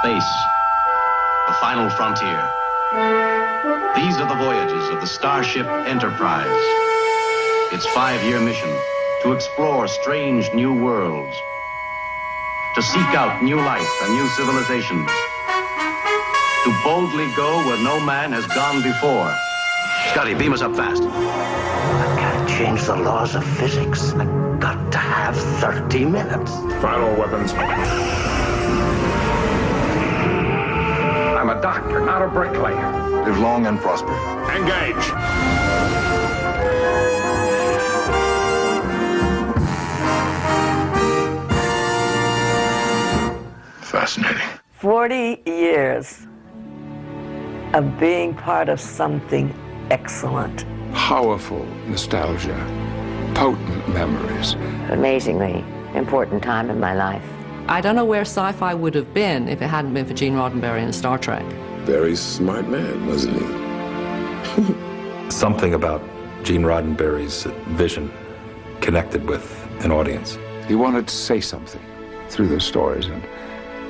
Space, the final frontier. These are the voyages of the Starship Enterprise. Its 5-year mission to explore strange new worlds, to seek out new life and new civilizations, to boldly go where no man has gone before. Scotty, beam us up fast. I can't change the laws of physics. I've got to have 30 minutes. Fire all weapons. I'm a doctor, not a bricklayer. Live long and prosper. Engage. Fascinating. 40 years of being part of something excellent. Powerful nostalgia, potent memories. Amazingly important time in my life. I don't know where sci-fi would have been if it hadn't been for Gene Roddenberry and Star Trek. Very smart man, wasn't he? Something about Gene Roddenberry's vision connected with an audience. He wanted to say something through those stories, and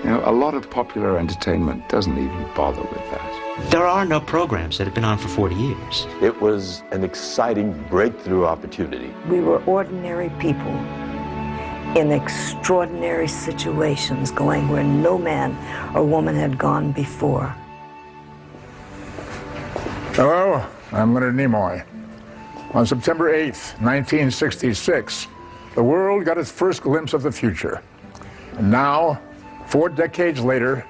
a lot of popular entertainment doesn't even bother with that. There are no programs that have been on for 40 years. It was an exciting breakthrough opportunity. We were ordinary people in extraordinary situations, going where no man or woman had gone before. Hello, I'm Leonard Nimoy. On September 8th, 1966, the world got its first glimpse of the future. And now, 4 decades later,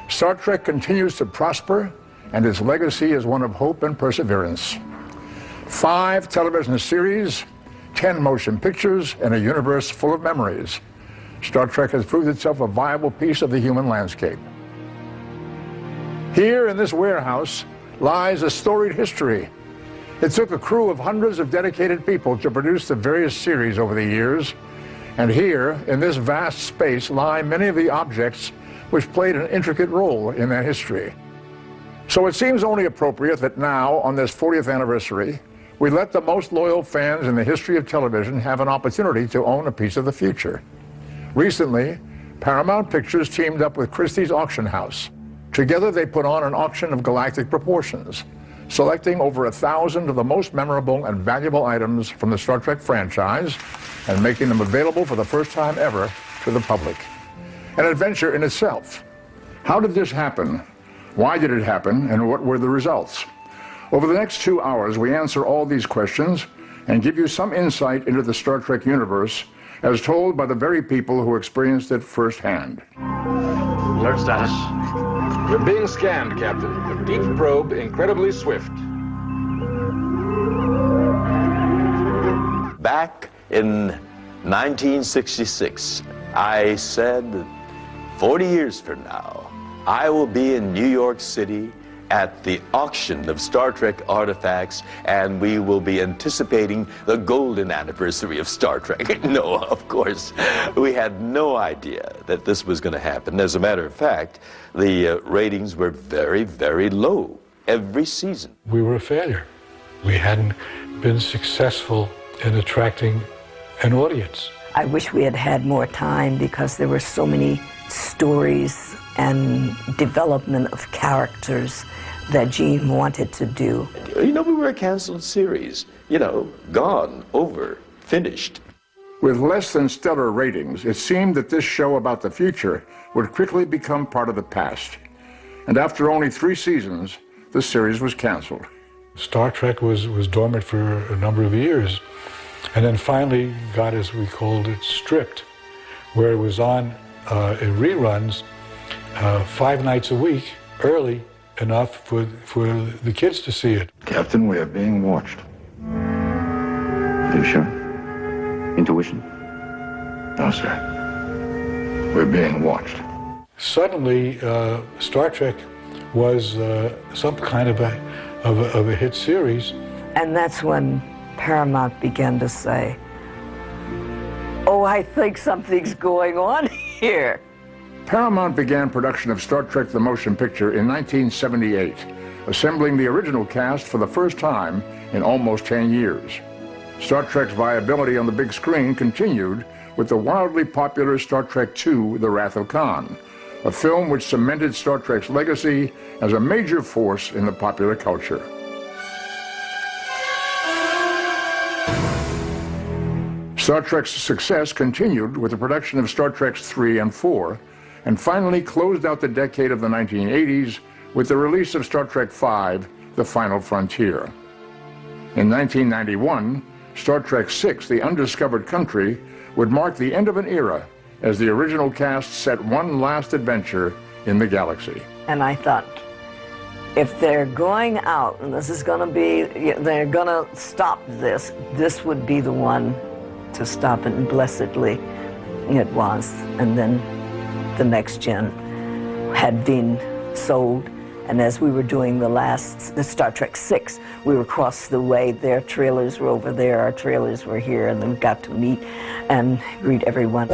Star Trek continues to prosper, and its legacy is one of hope and perseverance. 5 television series, 10 motion pictures, and a universe full of memories. Star Trek has proved itself a viable piece of the human landscape. Here in this warehouse lies a storied history. It took a crew of hundreds of dedicated people to produce the various series over the years, and here, in this vast space, lie many of the objects which played an intricate role in that history. So it seems only appropriate that now, on this 40th anniversary, we let the most loyal fans in the history of television have an opportunity to own a piece of the future. Recently, Paramount Pictures teamed up with Christie's Auction House. Together they put on an auction of galactic proportions, selecting over 1,000 of the most memorable and valuable items from the Star Trek franchise and making them available for the first time ever to the public. An adventure in itself. How did this happen? Why did it happen, and what were the results? Over the next 2 hours, we answer all these questions and give you some insight into the Star Trek universe as told by the very people who experienced it firsthand. Alert status. We're being scanned, Captain. A deep probe, incredibly swift. Back in 1966, I said that 40 years from now, I will be in New York City at the auction of Star Trek artifacts, and we will be anticipating the golden anniversary of Star Trek. No, of course, we had no idea that this was going to happen. As a matter of fact, the ratings were very, very low every season. We were a failure. We hadn't been successful in attracting an audience. I wish we had had more time because there were so many stories and development of characters that Gene wanted to do. We were a canceled series. Gone, over, finished. With less than stellar ratings, it seemed that this show about the future would quickly become part of the past. And after only 3 seasons, the series was canceled. Star Trek was dormant for a number of years, and then finally got, as we called it, stripped, where it was on in reruns 5 nights a week, early enough for the kids to see it. Captain, we are being watched. Are you sure? Intuition? No, sir. We're being watched. Suddenly, Star Trek was some kind of a hit series. And that's when Paramount began to say, "Oh, I think something's going on here." Paramount began production of Star Trek the Motion Picture in 1978, assembling the original cast for the first time in almost 10 years. Star Trek's viability on the big screen continued with the wildly popular Star Trek II, The Wrath of Khan, a film which cemented Star Trek's legacy as a major force in the popular culture. Star Trek's success continued with the production of Star Trek 3 and 4, and finally closed out the decade of the 1980s with the release of Star Trek V, The Final Frontier. In 1991, Star Trek VI, The Undiscovered Country, would mark the end of an era as the original cast set one last adventure in the galaxy. And I thought, if they're going out, and this is going to be, they're going to stop this, this would be the one to stop it, and blessedly it was. And then the Next Gen had been sold, and as we were doing the Star Trek VI, we were across the way. Their trailers were over there, our trailers were here, and then we got to meet and greet everyone.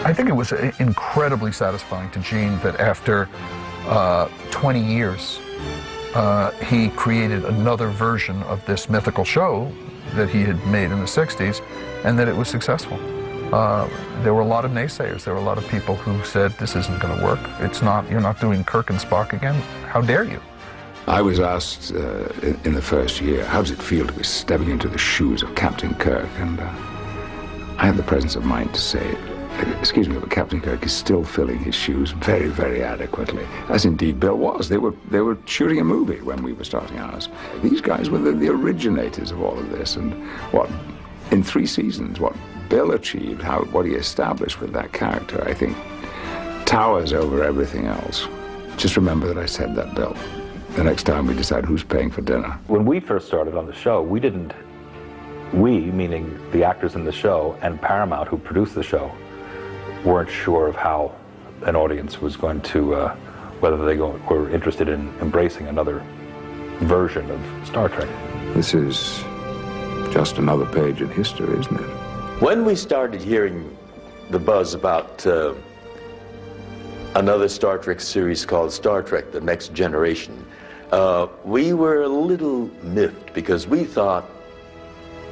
I think it was incredibly satisfying to Gene that after 20 years, he created another version of this mythical show that he had made in the 60s, and that it was successful. There were a lot of naysayers. There were a lot of people who said, this isn't going to work. It's not, you're not doing Kirk and Spock again. How dare you? I was asked in the first year, how does it feel to be stepping into the shoes of Captain Kirk? And I had the presence of mind to say, excuse me, but Captain Kirk is still filling his shoes very, very adequately, as indeed Bill was. They were shooting a movie when we were starting ours. These guys were the originators of all of this, and what, in 3 seasons, what Bill achieved, what he established with that character, I think, towers over everything else. Just remember that I said that, Bill, the next time we decide who's paying for dinner. When we first started on the show, we, meaning the actors in the show and Paramount, who produced the show, weren't sure of how an audience was going to, whether they were interested in embracing another version of Star Trek. This is just another page in history, isn't it? When we started hearing the buzz about another Star Trek series called Star Trek: The Next Generation, we were a little miffed because we thought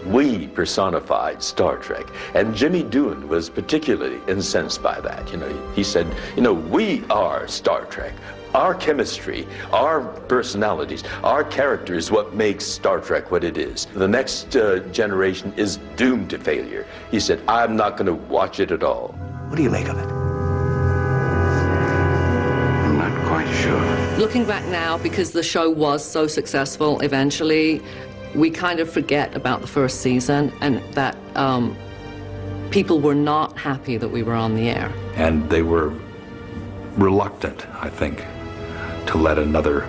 we personified Star Trek, and Jimmy Doohan was particularly incensed by that. He said, we are Star Trek. Our chemistry, our personalities, our characters, what makes Star Trek what it is. The Next Generation is doomed to failure. He said, I'm not going to watch it at all. What do you make of it? I'm not quite sure. Looking back now, because the show was so successful eventually, we kind of forget about the first season, and that people were not happy that we were on the air. And they were reluctant, I think, to let another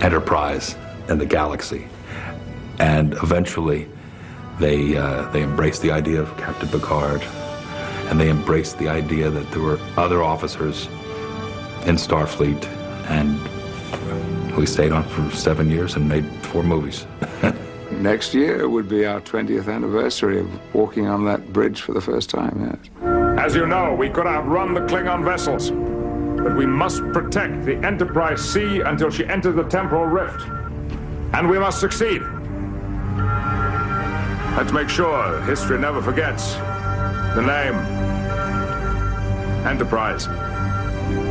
enterprise in the galaxy. And eventually, they embraced the idea of Captain Picard, and they embraced the idea that there were other officers in Starfleet, and we stayed on for 7 years and made 4 movies. Next year would be our 20th anniversary of walking on that bridge for the first time, yes. As you know, we could outrun the Klingon vessels, but we must protect the Enterprise C until she enters the temporal rift. And we must succeed. Let's make sure history never forgets the name. Enterprise.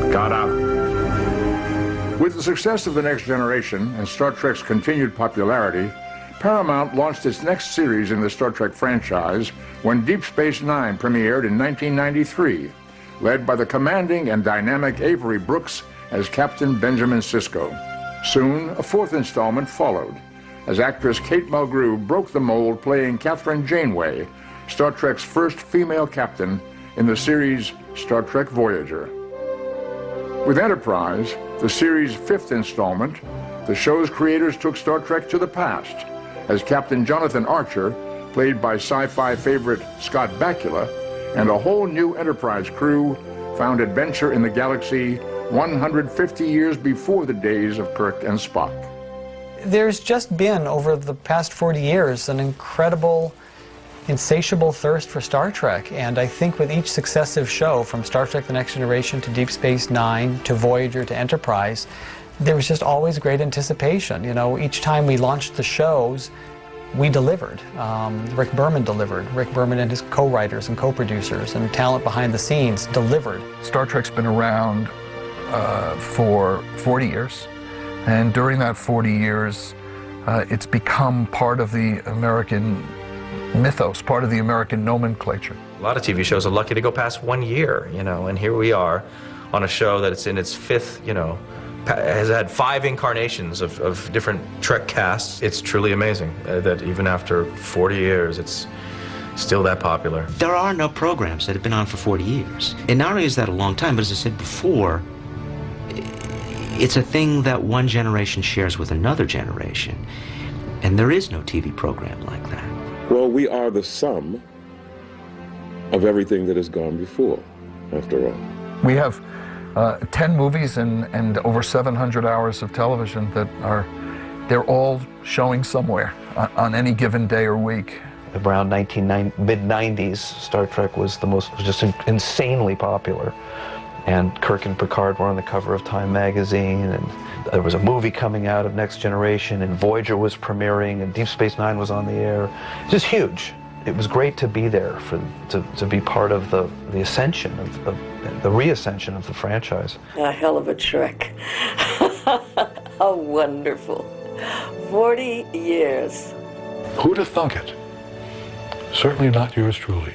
Picard out. With the success of The Next Generation and Star Trek's continued popularity, Paramount launched its next series in the Star Trek franchise when Deep Space Nine premiered in 1993, led by the commanding and dynamic Avery Brooks as Captain Benjamin Sisko. Soon, a 4th installment followed, as actress Kate Mulgrew broke the mold playing Catherine Janeway, Star Trek's first female captain in the series Star Trek Voyager. With Enterprise, the series' 5th installment, the show's creators took Star Trek to the past, as Captain Jonathan Archer, played by sci-fi favorite Scott Bakula, and a whole new Enterprise crew found adventure in the galaxy 150 years before the days of Kirk and Spock. There's just been, over the past 40 years, an incredible, insatiable thirst for Star Trek, and I think with each successive show, from Star Trek: The Next Generation to Deep Space Nine to Voyager to Enterprise, there was just always great anticipation. Each time we launched the shows, we delivered. Rick Berman delivered. Rick Berman and his co-writers and co-producers and talent behind the scenes delivered. Star Trek's been around for 40 years, and during that 40 years, it's become part of the American mythos, part of the American nomenclature. A lot of TV shows are lucky to go past 1 year, you know, and here we are on a show that it's in its fifth, you know, has had 5 incarnations of different Trek casts. It's truly amazing that even after 40 years, it's still that popular. There are no programs that have been on for 40 years. And not only is that a long time, but as I said before, it's a thing that one generation shares with another generation. And there is no TV program like that. Well, we are the sum of everything that has gone before, after all. We have 10 movies and over 700 hours of television that they're all showing somewhere on any given day or week. Around mid-90s, Star Trek was just insanely popular. And Kirk and Picard were on the cover of Time magazine, and there was a movie coming out of Next Generation, and Voyager was premiering, and Deep Space Nine was on the air. It was just huge. It was great to be there, to be part of the ascension, the reascension of the franchise. A hell of a trek. How wonderful. 40 years. Who'd have thunk it? Certainly not yours truly.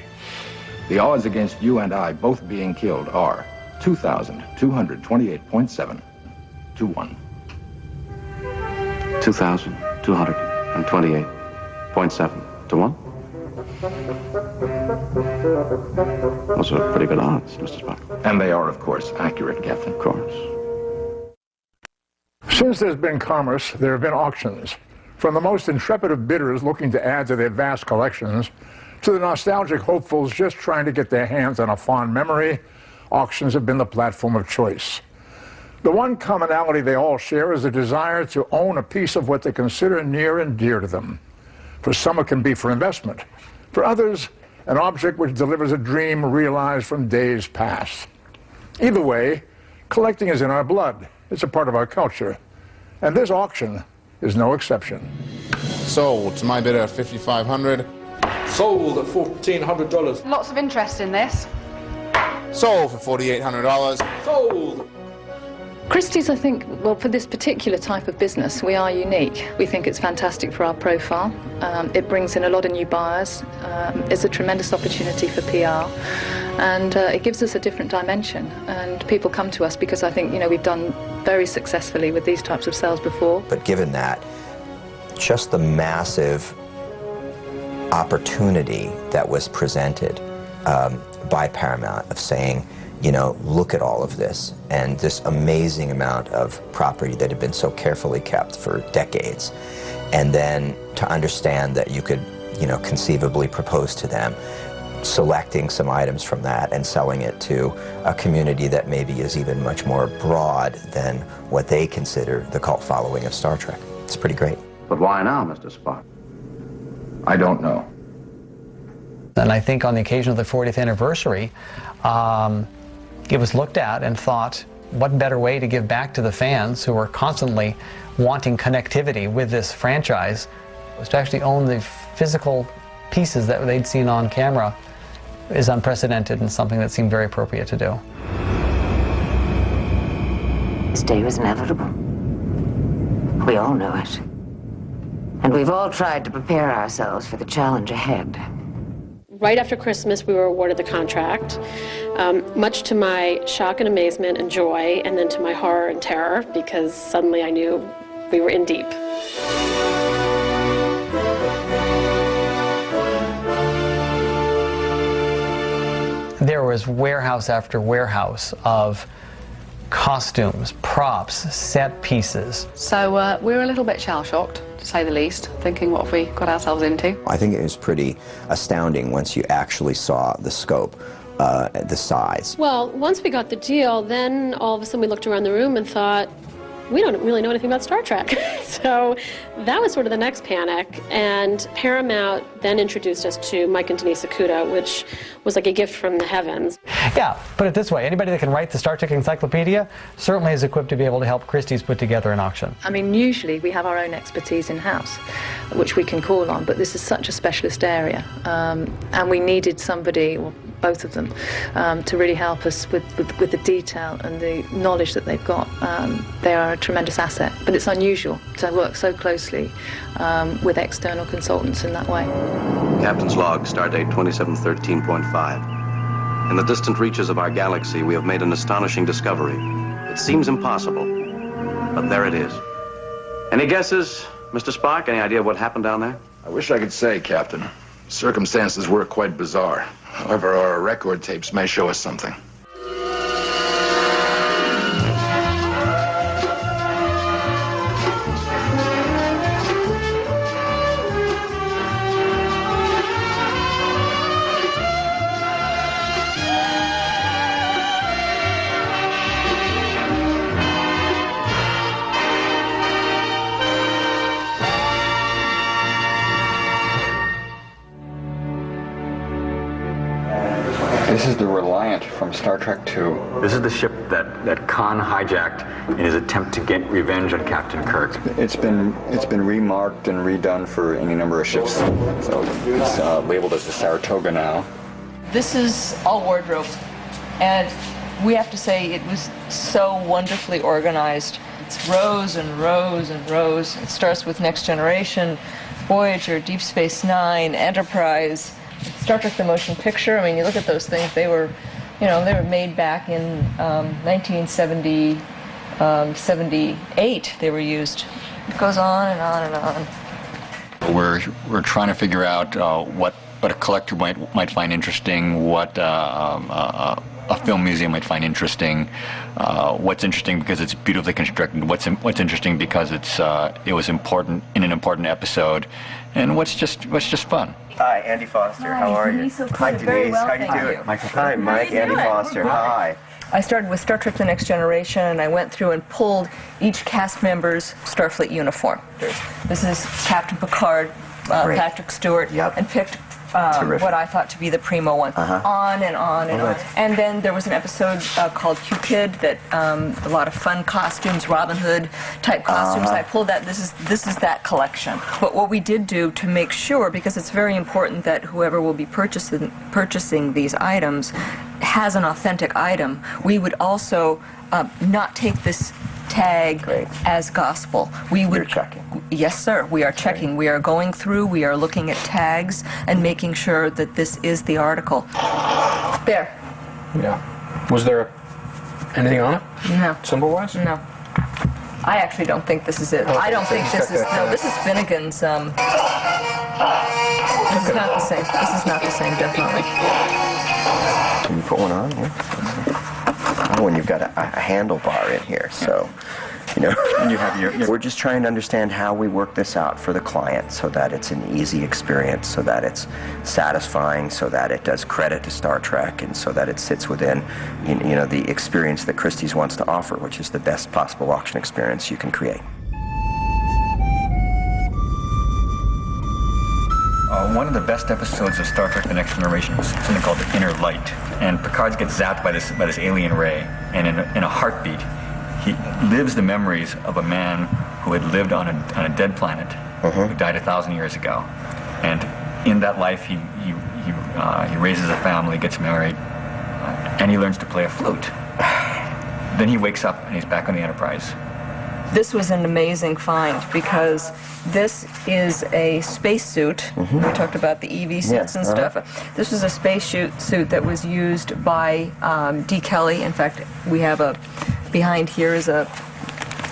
The odds against you and I both being killed are 2,228.7 to 1. 2,228.7 to 1? Those are pretty good odds, Mr. Spock. And they are, of course, accurate, Captain. Of course. Since there's been commerce, there have been auctions. From the most intrepid of bidders looking to add to their vast collections, to the nostalgic hopefuls just trying to get their hands on a fond memory, auctions have been the platform of choice. The one commonality they all share is a desire to own a piece of what they consider near and dear to them. For some, it can be for investment. For others, an object which delivers a dream realized from days past. Either way, collecting is in our blood. It's a part of our culture. And this auction is no exception. Sold to my bidder at $5,500. Sold at $1,400. Lots of interest in this. Sold for $4,800. Sold! Christie's, I think, well, for this particular type of business, we are unique. We think it's fantastic for our profile. It brings in a lot of new buyers. It's a tremendous opportunity for PR. And it gives us a different dimension. And people come to us because I think, you know, we've done very successfully with these types of sales before. But given that, just the massive opportunity that was presented by Paramount of saying, you know, look at all of this and this amazing amount of property that had been so carefully kept for decades, and then to understand that you could, you know, conceivably propose to them selecting some items from that and selling it to a community that maybe is even much more broad than what they consider the cult following of Star Trek. It's pretty great. But why now, Mr. Spock? I don't know. And I think on the occasion of the 40th anniversary, it was looked at and thought, what better way to give back to the fans who are constantly wanting connectivity with this franchise was to actually own the physical pieces that they'd seen on camera is unprecedented and something that seemed very appropriate to do. This day was inevitable. We all know it. And we've all tried to prepare ourselves for the challenge ahead. Right after Christmas, we were awarded the contract, much to my shock and amazement and joy, and then to my horror and terror, because suddenly I knew we were in deep. There was warehouse after warehouse of costumes, props, set pieces. So we were a little bit shell-shocked, to say the least, thinking what have we got ourselves into. I think it was pretty astounding once you actually saw the scope, the size. Well, once we got the deal, then all of a sudden we looked around the room and thought, we don't really know anything about Star Trek. So that was sort of the next panic. And Paramount then introduced us to Mike and Denise Ikuda, which was like a gift from the heavens. Yeah, put it this way, anybody that can write the Star Trek encyclopedia certainly is equipped to be able to help Christie's put together an auction. I mean, usually we have our own expertise in-house, which we can call on, but this is such a specialist area. And we needed somebody, well, both of them, to really help us with the detail and the knowledge that they've got. They are a tremendous asset, but it's unusual to work so closely with external consultants in that way. Captain's log, stardate 2713.5. In the distant reaches of our galaxy, we have made an astonishing discovery. It seems impossible, but there it is. Any guesses, Mr. Spock? Any idea what happened down there? I wish I could say, Captain. Circumstances were quite bizarre. However, our record tapes may show us something. This is the Reliant from Star Trek II. This is the ship that Khan hijacked in his attempt to get revenge on Captain Kirk. It's been remarked and redone for any number of ships. So it's labeled as the Saratoga now. This is all wardrobe, and we have to say it was so wonderfully organized. It's rows and rows and rows. It starts with Next Generation, Voyager, Deep Space Nine, Enterprise, Star Trek the Motion Picture. I mean, you look at those things, they were made back in 1978. They were used. It goes on and on and on. We're trying to figure out what a collector might find interesting, what a film museum might find interesting, what's interesting because it's beautifully constructed, what's interesting because it was important in an important episode, and what's just fun. Hi, Andy Foster. How are you? Hi, Denise. How you doing? Hi, Mike. Andy Foster. Hi. I started with Star Trek The Next Generation, and I went through and pulled each cast member's Starfleet uniform. This is Captain Picard, Patrick Stewart, and picked what I thought to be the primo one. On and on and on. And then there was an episode called Cupid that a lot of fun costumes, Robin Hood type costumes. I pulled that. This is that collection. But what we did do to make sure, because it's very important that whoever will be purchasing these items has an authentic item, we would also not take this tag as gospel. You're checking. Yes, sir. We are checking. We are going through. We are looking at tags and making sure that this is the article. There. Yeah. Was there anything on it? No. Symbol-wise? No. I actually don't think this is it. I don't think this is. No, this is Finnegan's. This is not the same. This is not the same, definitely. Can you put one on here? Oh, and you've got a handlebar in here, so, you have your... We're just trying to understand how we work this out for the client so that it's an easy experience, so that it's satisfying, so that it does credit to Star Trek, and so that it sits within, the experience that Christie's wants to offer, which is the best possible auction experience you can create. One of the best episodes of Star Trek The Next Generation was something called The Inner Light. And Picard gets zapped by this alien ray, and in a heartbeat, he lives the memories of a man who had lived on a dead planet, who died 1,000 years ago. And in that life, he raises a family, gets married, and he learns to play a flute. Then he wakes up, and he's back on the Enterprise. This was an amazing find because this is a spacesuit. We talked about the EV suits and stuff. This was a spacesuit that was used by D. Kelly. In fact, we have behind here is a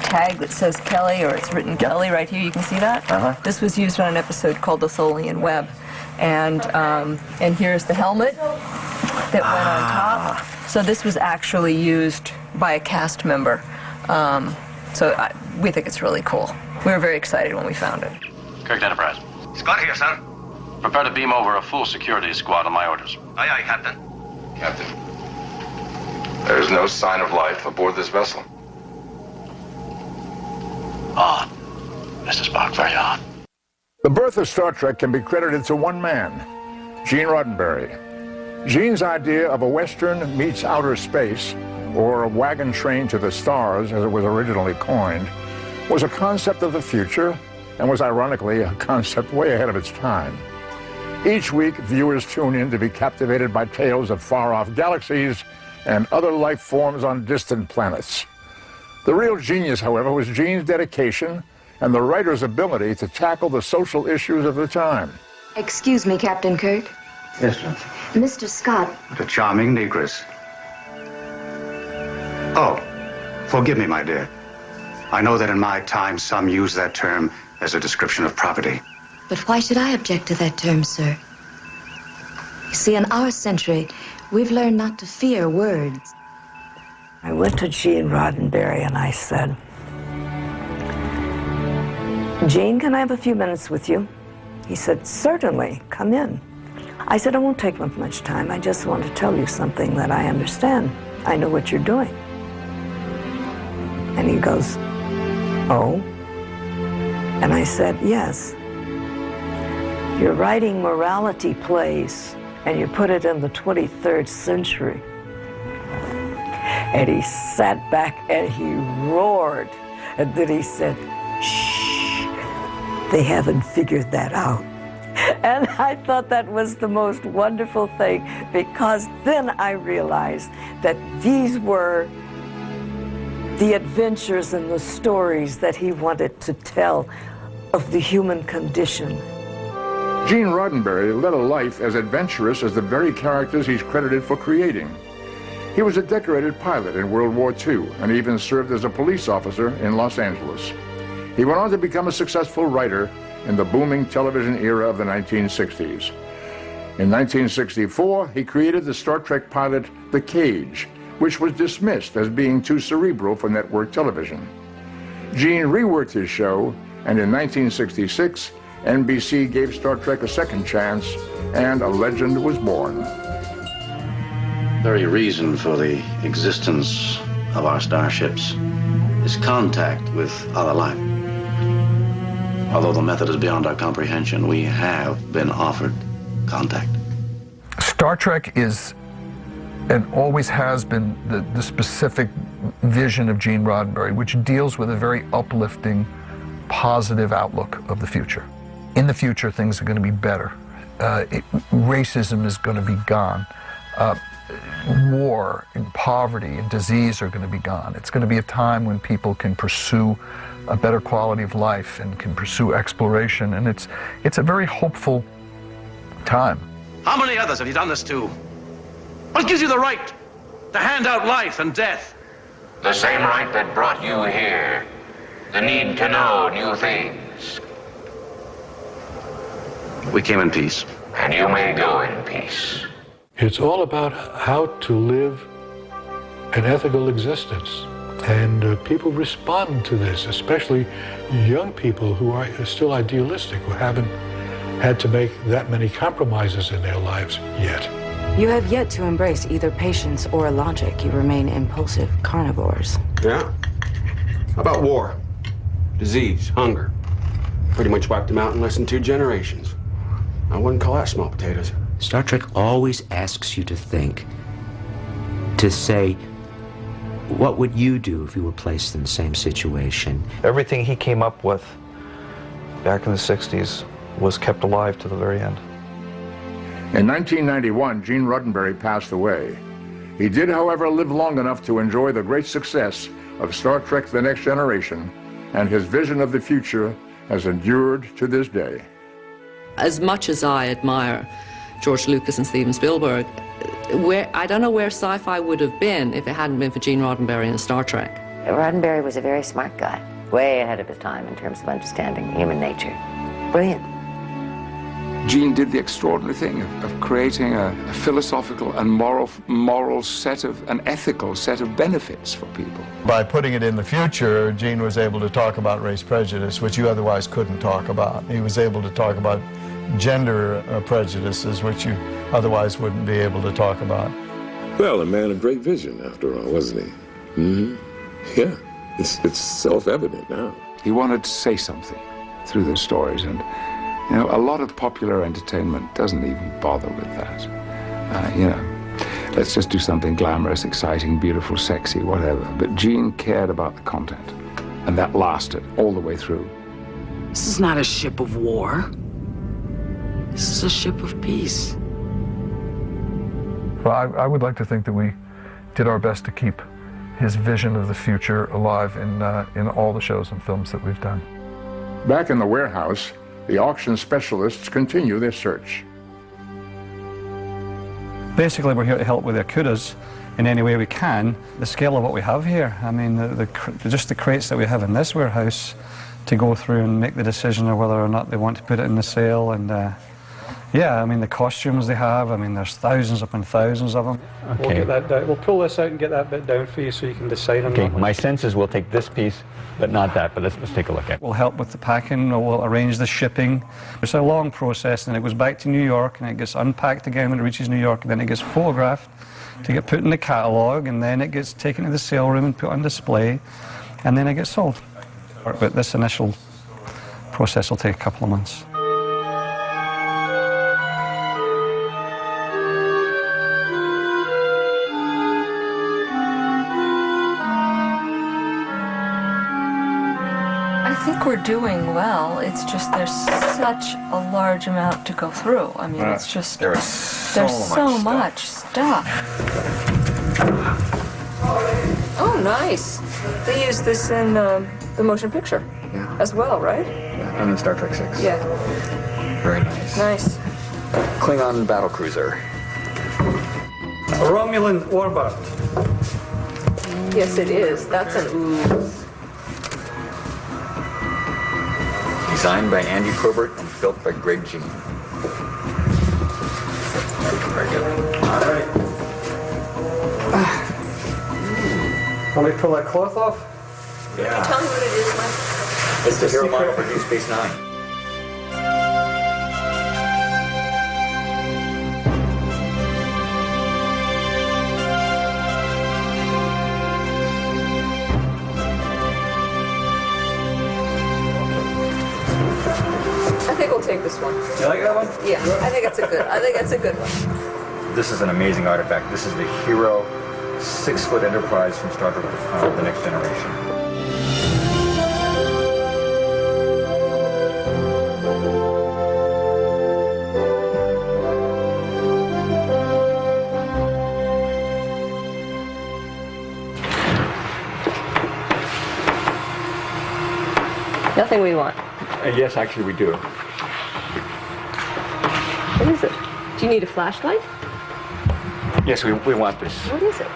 tag that says Kelly, or it's written Kelly right here. You can see that. This was used on an episode called The Tholian Web. And here's the helmet that went on top. So this was actually used by a cast member. We think it's really cool. We were very excited when we found it. Kirk Enterprise. Scott here, sir. Prepare to beam over a full security squad on my orders. Aye, aye, Captain. Captain, there is no sign of life aboard this vessel. Odd. Mr. Spock, very odd. The birth of Star Trek can be credited to one man, Gene Roddenberry. Gene's idea of a Western meets outer space, or a wagon train to the stars, as it was originally coined, was a concept of the future and was ironically a concept way ahead of its time. Each week, viewers tune in to be captivated by tales of far-off galaxies and other life forms on distant planets. The real genius, however, was Gene's dedication and the writer's ability to tackle the social issues of the time. Excuse me, Captain Kirk. Yes, sir. Mr. Scott. What a charming negress. Oh, forgive me, my dear. I know that in my time some use that term as a description of property. But why should I object to that term, sir? You see, in our century, we've learned not to fear words. I went to Gene Roddenberry and I said, Gene, can I have a few minutes with you? He said, certainly, come in. I said, I won't take much time. I just want to tell you something that I understand. I know what you're doing. And he goes, oh? And I said, yes. You're writing morality plays, and you put it in the 23rd century. And he sat back and he roared. And then he said, shh, they haven't figured that out. And I thought that was the most wonderful thing, because then I realized that these were the adventures and the stories that he wanted to tell of the human condition. Gene Roddenberry led a life as adventurous as the very characters he's credited for creating. He was a decorated pilot in World War II and even served as a police officer in Los Angeles. He went on to become a successful writer in the booming television era of the 1960s. In 1964, he created the Star Trek pilot The Cage, which was dismissed as being too cerebral for network television. Gene reworked his show, and in 1966, NBC gave Star Trek a second chance, and a legend was born. The very reason for the existence of our starships is contact with other life. Although the method is beyond our comprehension, we have been offered contact. Star Trek is, and always has been, the specific vision of Gene Roddenberry, which deals with a very uplifting, positive outlook of the future. In the future, things are going to be better. Racism is going to be gone. War and poverty and disease are going to be gone. It's going to be a time when people can pursue a better quality of life and can pursue exploration, and it's a very hopeful time. How many others have you done this to? What gives you the right to hand out life and death? The same right that brought you here. The need to know new things. We came in peace. And you may go in peace. It's all about how to live an ethical existence. And people respond to this, especially young people who are still idealistic, who haven't had to make that many compromises in their lives yet. You have yet to embrace either patience or logic. You remain impulsive carnivores. Yeah? How about war? Disease, hunger. Pretty much wiped them out in less than 2 generations. I wouldn't call that small potatoes. Star Trek always asks you to think, to say, what would you do if you were placed in the same situation? Everything he came up with back in the 60s was kept alive to the very end. In 1991, Gene Roddenberry passed away. He did, however, live long enough to enjoy the great success of Star Trek: The Next Generation, and his vision of the future has endured to this day. As much as I admire George Lucas and Steven Spielberg, I don't know where sci-fi would have been if it hadn't been for Gene Roddenberry and Star Trek. Roddenberry was a very smart guy, way ahead of his time in terms of understanding human nature. Brilliant. Gene did the extraordinary thing of creating a philosophical and moral set of, an ethical set of benefits for people. By putting it in the future, Gene was able to talk about race prejudice, which you otherwise couldn't talk about. He was able to talk about gender prejudices, which you otherwise wouldn't be able to talk about. Well, a man of great vision, after all, wasn't he? Mm-hmm. Yeah, it's self-evident now. He wanted to say something through the stories, and you know, a lot of popular entertainment doesn't even bother with that. You know, let's just do something glamorous, exciting, beautiful, sexy, whatever. But Gene cared about the content, and that lasted all the way through. This is not a ship of war. This is a ship of peace. Well, I would like to think that we did our best to keep his vision of the future alive in all the shows and films that we've done. Back in the warehouse, the auction specialists continue their search. Basically, we're here to help with the Akutas in any way we can. The scale of what we have here, I mean, just the crates that we have in this warehouse to go through and make the decision of whether or not they want to put it in the sale. And yeah, I mean, the costumes they have, I mean, there's thousands upon thousands of them. Okay. We'll get that down. We'll pull this out and get that bit down for you so you can decide on that. Okay, my sense is we'll take this piece, but not that, but let's take a look at it. We'll help with the packing, we'll arrange the shipping. It's a long process, and it goes back to New York, and it gets unpacked again when it reaches New York, and then it gets photographed to get put in the catalogue, and then it gets taken to the sale room and put on display, and then it gets sold. But this initial process will take a couple of months. I think we're doing well. It's just there's such a large amount to go through. I mean, it's just there's so much stuff. Oh, nice. They use this in the motion picture as well, right? Yeah, and in Star Trek 6. Yeah. Very nice. Nice. Klingon battlecruiser. A Romulan warbird. Yes, it is. That's an ooh. Designed by Andy Probert and built by Greg Jean. Very good. All right. Let me pull that cloth off. Yeah. Tell me what it is, Mike. It's the hero model for Deep Space Nine. I think we'll take this one. You like that one? Yeah, I think it's a good one. This is an amazing artifact. This is the Hero 6-foot Enterprise from Star Trek The Next Generation. Nothing we want. Yes, actually we do. What is it? Do you need a flashlight? Yes, we want this. What is it?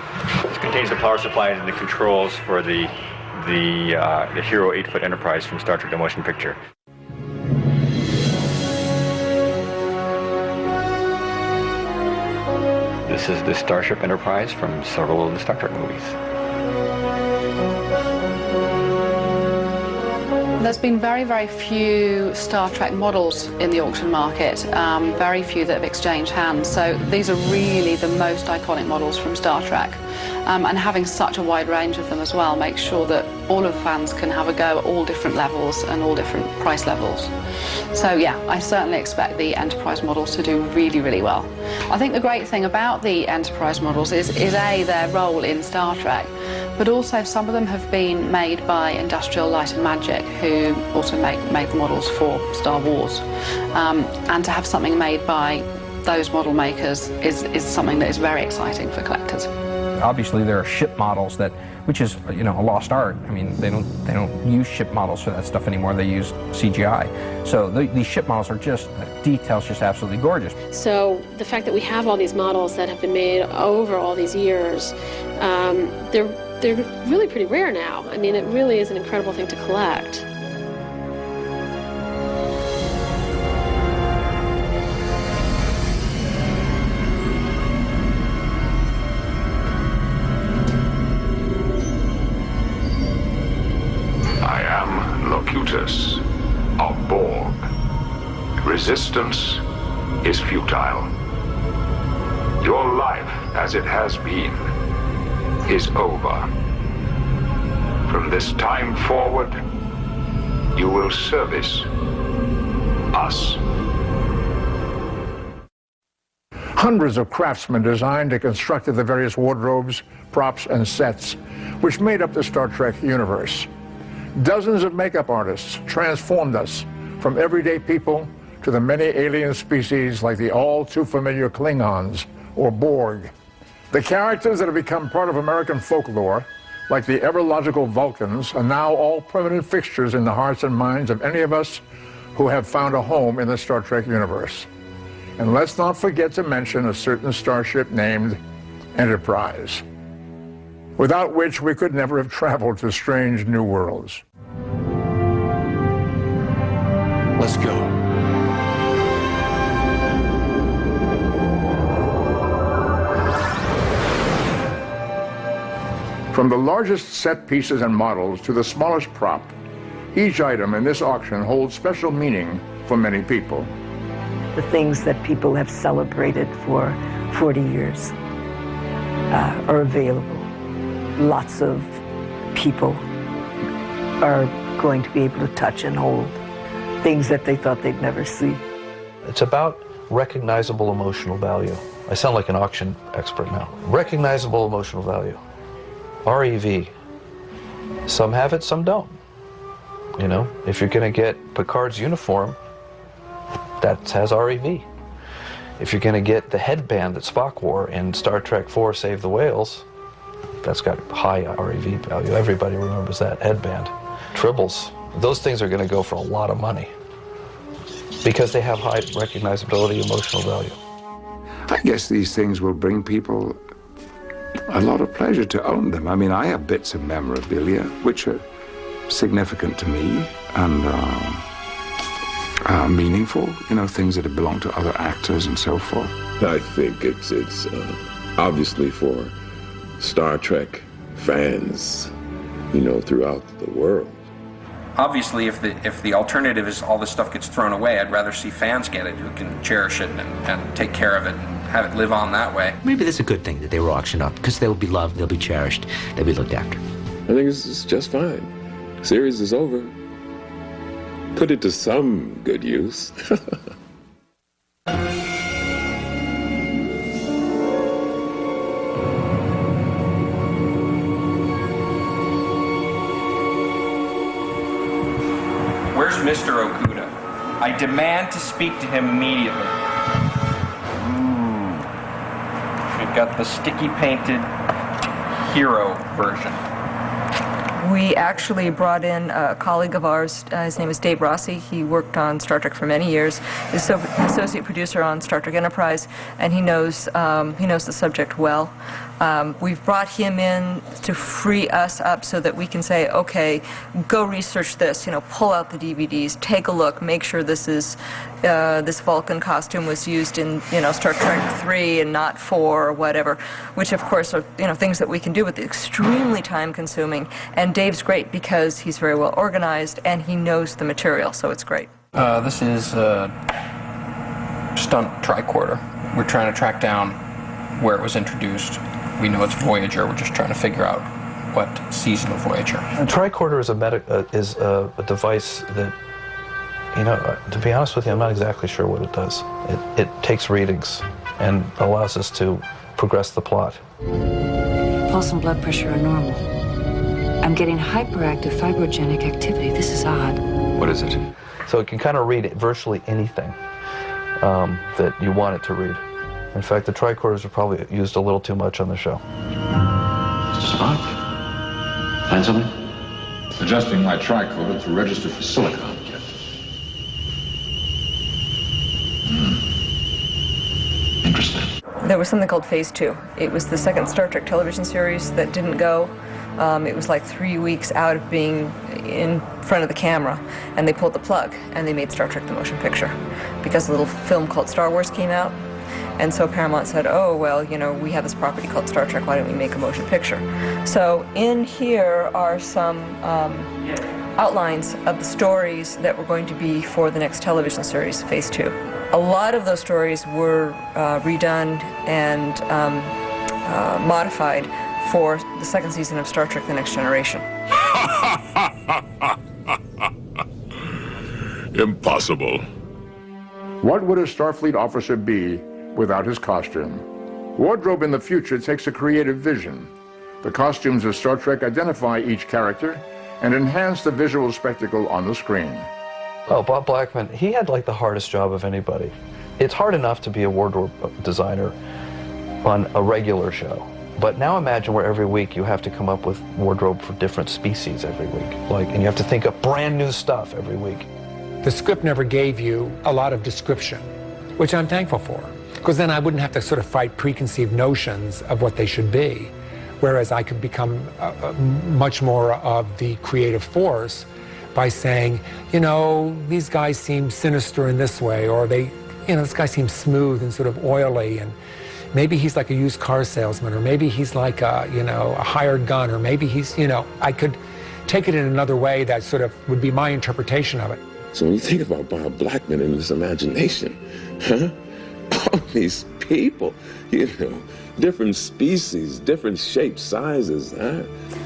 This contains the power supplies and the controls for the Hero 8-foot Enterprise from Star Trek The Motion Picture. This is the Starship Enterprise from several of the Star Trek movies. There's been very, very few Star Trek models in the auction market, very few that have exchanged hands. So these are really the most iconic models from Star Trek. And having such a wide range of them as well makes sure that all of the fans can have a go at all different levels and all different price levels. So yeah, I certainly expect the Enterprise models to do really, really well. I think the great thing about the Enterprise models is A, their role in Star Trek, but also some of them have been made by Industrial Light and Magic, who also make the models for Star Wars. And to have something made by those model makers is something that is very exciting for collectors. Obviously, there are ship models which is a lost art. I mean, they don't use ship models for that stuff anymore. They use CGI. So these ship models are just, the details just absolutely gorgeous. So the fact that we have all these models that have been made over all these years, they're really pretty rare now. I mean, it really is an incredible thing to collect. I am Locutus of Borg. Resistance is futile. Your life, as it has been, is over. From this time forward, you will service us. Hundreds of craftsmen designed and constructed the various wardrobes, props, and sets which made up the Star Trek universe. Dozens of makeup artists transformed us from everyday people to the many alien species like the all-too-familiar Klingons or Borg. The characters that have become part of American folklore, like the ever-logical Vulcans, are now all permanent fixtures in the hearts and minds of any of us who have found a home in the Star Trek universe. And let's not forget to mention a certain starship named Enterprise, without which we could never have traveled to strange new worlds. Let's go. From the largest set pieces and models to the smallest prop, each item in this auction holds special meaning for many people. The things that people have celebrated for 40 years are available. Lots of people are going to be able to touch and hold things that they thought they'd never see. It's about recognizable emotional value. I sound like an auction expert now. Recognizable emotional value. REV. Some have it, some don't. You know, if you're going to get Picard's uniform, that has REV. If you're going to get the headband that Spock wore in Star Trek IV Save the Whales, that's got high REV value. Everybody remembers that headband. Tribbles. Those things are going to go for a lot of money because they have high recognizability, emotional value. I guess these things will bring people a lot of pleasure to own them. I mean, I have bits of memorabilia which are significant to me and meaningful, you know, things that have belonged to other actors and so forth. I think it's obviously for Star Trek fans, you know, throughout the world. Obviously, if the alternative is all this stuff gets thrown away, I'd rather see fans get it who can cherish it and take care of it and have it live on that way. Maybe that's a good thing that they were auctioned off, because they'll be loved, they'll be cherished, they'll be looked after. I think it's just fine. Series is over. Put it to some good use. Where's Mr. Okuda? I demand to speak to him immediately. We've got the sticky painted hero version. We actually brought in a colleague of ours. His name is Dave Rossi. He worked on Star Trek for many years. He's an associate producer on Star Trek Enterprise, and he knows the subject well. We've brought him in to free us up so that we can say, okay, go research this. You know, pull out the DVDs, take a look, make sure this is this Vulcan costume was used in Star Trek 3 and not 4 or whatever. Which of course are things that we can do, but extremely time-consuming. And Dave's great because he's very well organized and he knows the material, so it's great. This is a stunt tricorder. We're trying to track down where it was introduced. We know it's Voyager. We're just trying to figure out what season of Voyager. A tricorder is a device that, to be honest with you, I'm not exactly sure what it does. It takes readings and allows us to progress the plot. Pulse and blood pressure are normal. I'm getting hyperactive fibrogenic activity. This is odd. What is it? So it can kind of read virtually anything that you want it to read. In fact, the tricorders are probably used a little too much on the show. Mr. Spock? Find something? Adjusting my tricorder to register for silicon. Interesting. There was something called Phase 2. It was the second Star Trek television series that didn't go. It was like 3 weeks out of being in front of the camera, and they pulled the plug, and they made Star Trek the motion picture because a little film called Star Wars came out. And so Paramount said, oh, well, we have this property called Star Trek, why don't we make a motion picture? So in here are some outlines of the stories that were going to be for the next television series, Phase 2. A lot of those stories were redone and modified for the second season of Star Trek The Next Generation. Impossible. What would a Starfleet officer be without his costume? Wardrobe in the future takes a creative vision. The costumes of Star Trek identify each character and enhance the visual spectacle on the screen. Oh, Bob Blackman, he had like the hardest job of anybody. It's hard enough to be a wardrobe designer on a regular show. But now imagine where every week you have to come up with wardrobe for different species every week. And you have to think of brand new stuff every week. The script never gave you a lot of description, which I'm thankful for, because then I wouldn't have to sort of fight preconceived notions of what they should be, whereas I could become much more of the creative force by saying, you know, these guys seem sinister in this way, or they, you know, this guy seems smooth and sort of oily, and maybe he's like a used car salesman, or maybe he's like a, you know, a hired gun, or maybe he's, you know, I could take it in another way that sort of would be my interpretation of it. So when you think about Bob Blackman and his imagination, huh? All these people, you know, different species, different shapes, sizes, huh?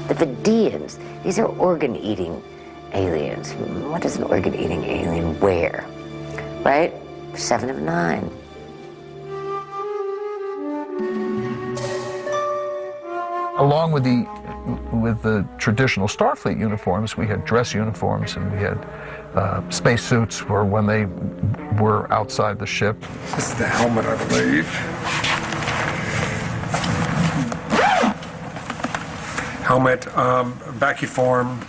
But the Deans, these are organ-eating aliens. What does an organ-eating alien wear? Right? 7 of 9. Along with the traditional Starfleet uniforms, we had dress uniforms, and we had spacesuits for when they were outside the ship. This is the helmet, I believe. Helmet, vacuform,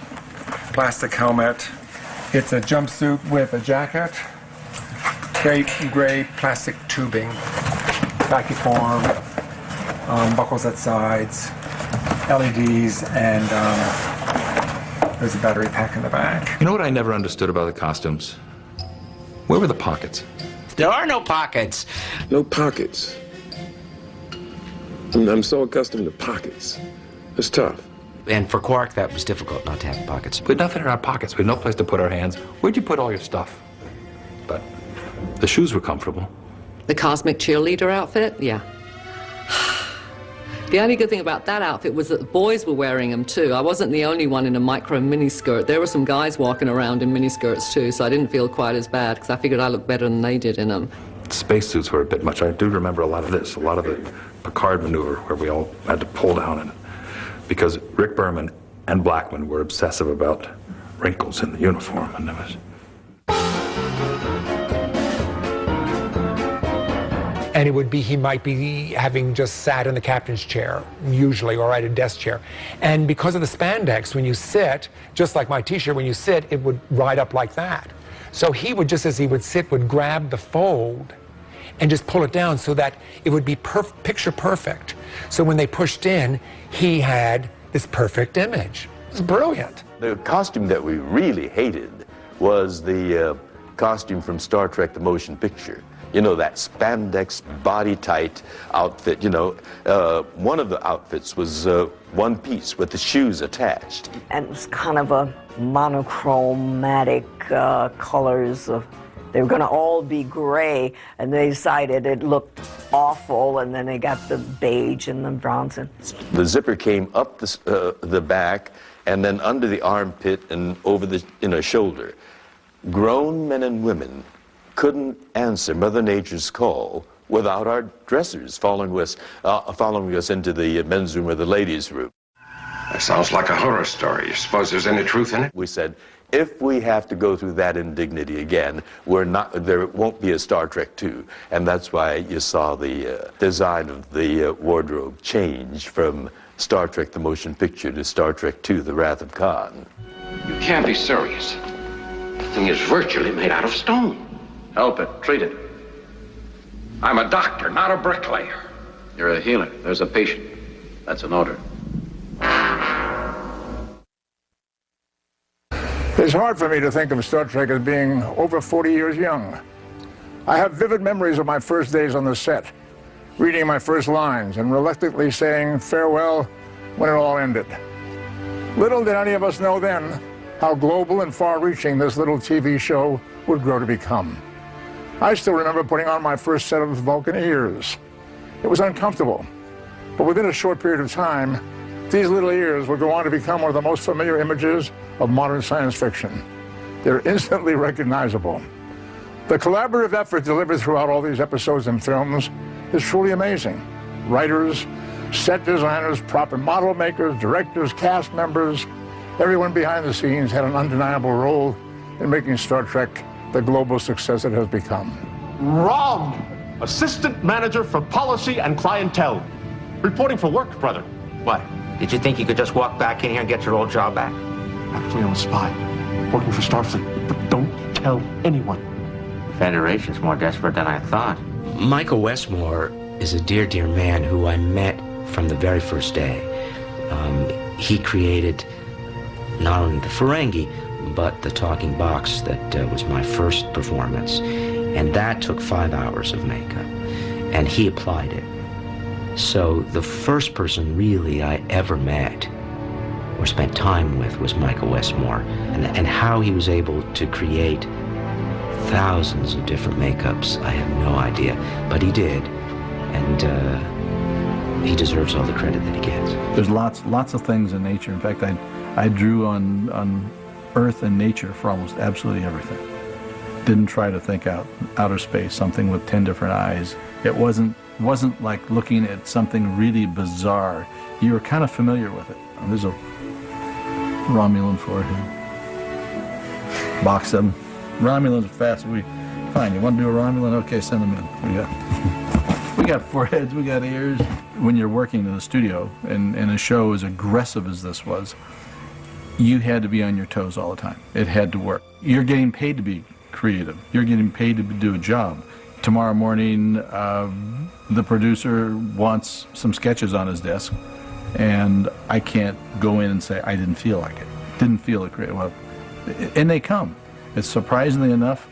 plastic helmet. It's a jumpsuit with a jacket, gray plastic tubing, vacuform, buckles at sides, LEDs, and there's a battery pack in the back. You know what I never understood about the costumes? Where were the pockets? There are no pockets. No pockets. I'm so accustomed to pockets. It's tough. And for Quark, that was difficult not to have pockets. We had nothing in our pockets. We had no place to put our hands. Where'd you put all your stuff? But the shoes were comfortable. The cosmic cheerleader outfit? Yeah. The only good thing about that outfit was that the boys were wearing them too. I wasn't the only one in a micro miniskirt. There were some guys walking around in miniskirts too, so I didn't feel quite as bad because I figured I looked better than they did in them. Spacesuits were a bit much. I do remember a lot of this, a lot of the Picard maneuver where we all had to pull down, and because Rick Berman and Blackman were obsessive about wrinkles in the uniform, and it was... And it would be, he might be having just sat in the captain's chair, usually, or at a desk chair. And because of the spandex, when you sit, just like my t-shirt, when you sit, it would ride up like that. So he would, just as he would sit, would grab the fold and just pull it down so that it would be picture perfect. So when they pushed in, he had this perfect image. It was brilliant. The costume that we really hated was the costume from Star Trek The Motion Picture. You know, that spandex, body-tight outfit, you know. One of the outfits was one piece with the shoes attached. And it was kind of a monochromatic colors. They were going to all be gray, and they decided it looked awful, and then they got the beige and the bronze. The zipper came up the back, and then under the armpit and over the shoulder. Grown men and women couldn't answer Mother Nature's call without our dressers following us into the men's room or the ladies' room. That sounds like a horror story. You suppose there's any truth in it? We said, if we have to go through that indignity again, there won't be a Star Trek II. And that's why you saw the design of the wardrobe change from Star Trek The Motion Picture to Star Trek II, The Wrath of Khan. You can't be serious. The thing is virtually made out of stone. Help it. Treat it. I'm a doctor, not a bricklayer. You're a healer. There's a patient. That's an order. It's hard for me to think of Star Trek as being over 40 years young. I have vivid memories of my first days on the set, reading my first lines and reluctantly saying farewell when it all ended. Little did any of us know then how global and far-reaching this little TV show would grow to become. I still remember putting on my first set of Vulcan ears. It was uncomfortable, but within a short period of time, these little ears would go on to become one of the most familiar images of modern science fiction. They're instantly recognizable. The collaborative effort delivered throughout all these episodes and films is truly amazing. Writers, set designers, prop and model makers, directors, cast members, everyone behind the scenes had an undeniable role in making Star Trek the global success it has become. Wrong! Assistant Manager for Policy and Clientele. Reporting for work, brother. What? Did you think you could just walk back in here and get your old job back? Actually, I'm a spy, working for Starfleet, but don't tell anyone. The Federation's more desperate than I thought. Michael Westmore is a dear, dear man who I met from the very first day. He created not only the Ferengi, but the talking box that was my first performance. And that took 5 hours of makeup. And he applied it. So the first person really I ever met or spent time with was Michael Westmore. And how he was able to create thousands of different makeups, I have no idea. But he did. And he deserves all the credit that he gets. There's lots of things in nature. In fact, I drew on Earth and nature for almost absolutely everything. Didn't try to think out outer space, something with 10 different eyes. It wasn't like looking at something really bizarre. You were kind of familiar with it. There's a Romulan forehead. Box them. Romulans are fast. Fine, you want to do a Romulan? Okay, send them in. We got foreheads, we got ears. When you're working in the studio and a show as aggressive as this was, you had to be on your toes all the time. It had to work. You're getting paid to be creative. You're getting paid to do a job. Tomorrow morning, the producer wants some sketches on his desk, and I can't go in and say, I didn't feel like it. Didn't feel it creative. Well, and they come. It's surprisingly enough,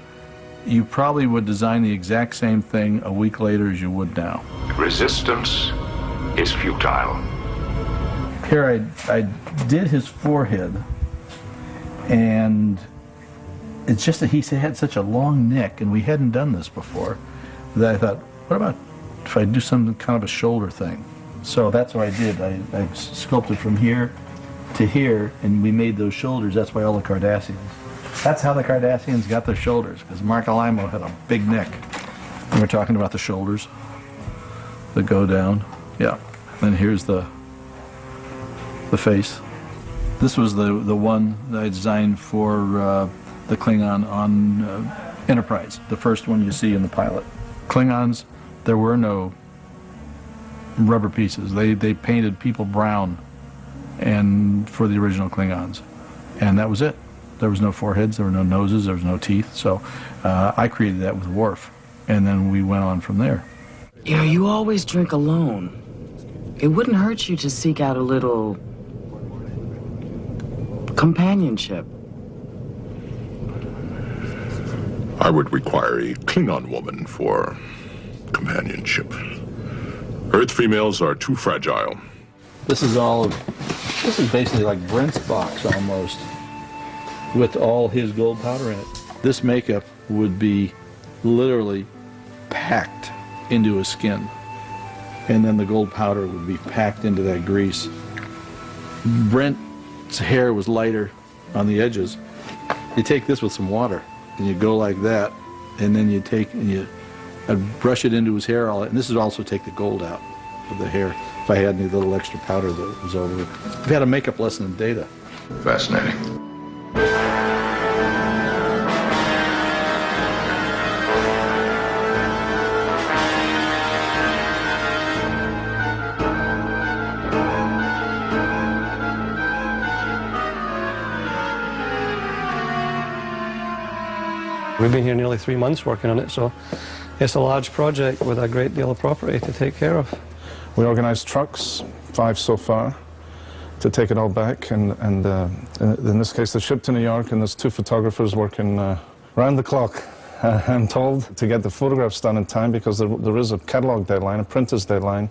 you probably would design the exact same thing a week later as you would now. Resistance is futile. Here I did his forehead, and it's just that he had such a long neck, and we hadn't done this before, that I thought, what about if I do some kind of a shoulder thing? So that's what I did. I sculpted from here to here, and we made those shoulders. That's why all the Cardassians. That's how the Cardassians got their shoulders, because Mark Alimo had a big neck. And we're talking about the shoulders that go down. Yeah. And here's the face. This was the one that I designed for the Klingon on Enterprise, the first one you see in the pilot. Klingons, there were no rubber pieces. They painted people brown and for the original Klingons. And that was it. There was no foreheads, there were no noses, there was no teeth. So I created that with Worf. And then we went on from there. You know, you always drink alone. It wouldn't hurt you to seek out a little companionship. I would require a Klingon woman for companionship. Earth females are too fragile. This is basically like Brent's box almost, with all his gold powder in it. This makeup would be literally packed into his skin, and then the gold powder would be packed into that grease. Brent's hair was lighter on the edges. You take this with some water, and you go like that, and then you take and you brush it into his hair. And this is also take the gold out of the hair. If I had any little extra powder that was over it. I've had a makeup lesson in Data. Fascinating. We've been here nearly 3 months working on it, so it's a large project with a great deal of property to take care of. We organized trucks, 5 so far, to take it all back, and in this case, the ship to New York, and there's 2 photographers working round the clock, I'm told, to get the photographs done in time, because there is a catalog deadline, a printer's deadline,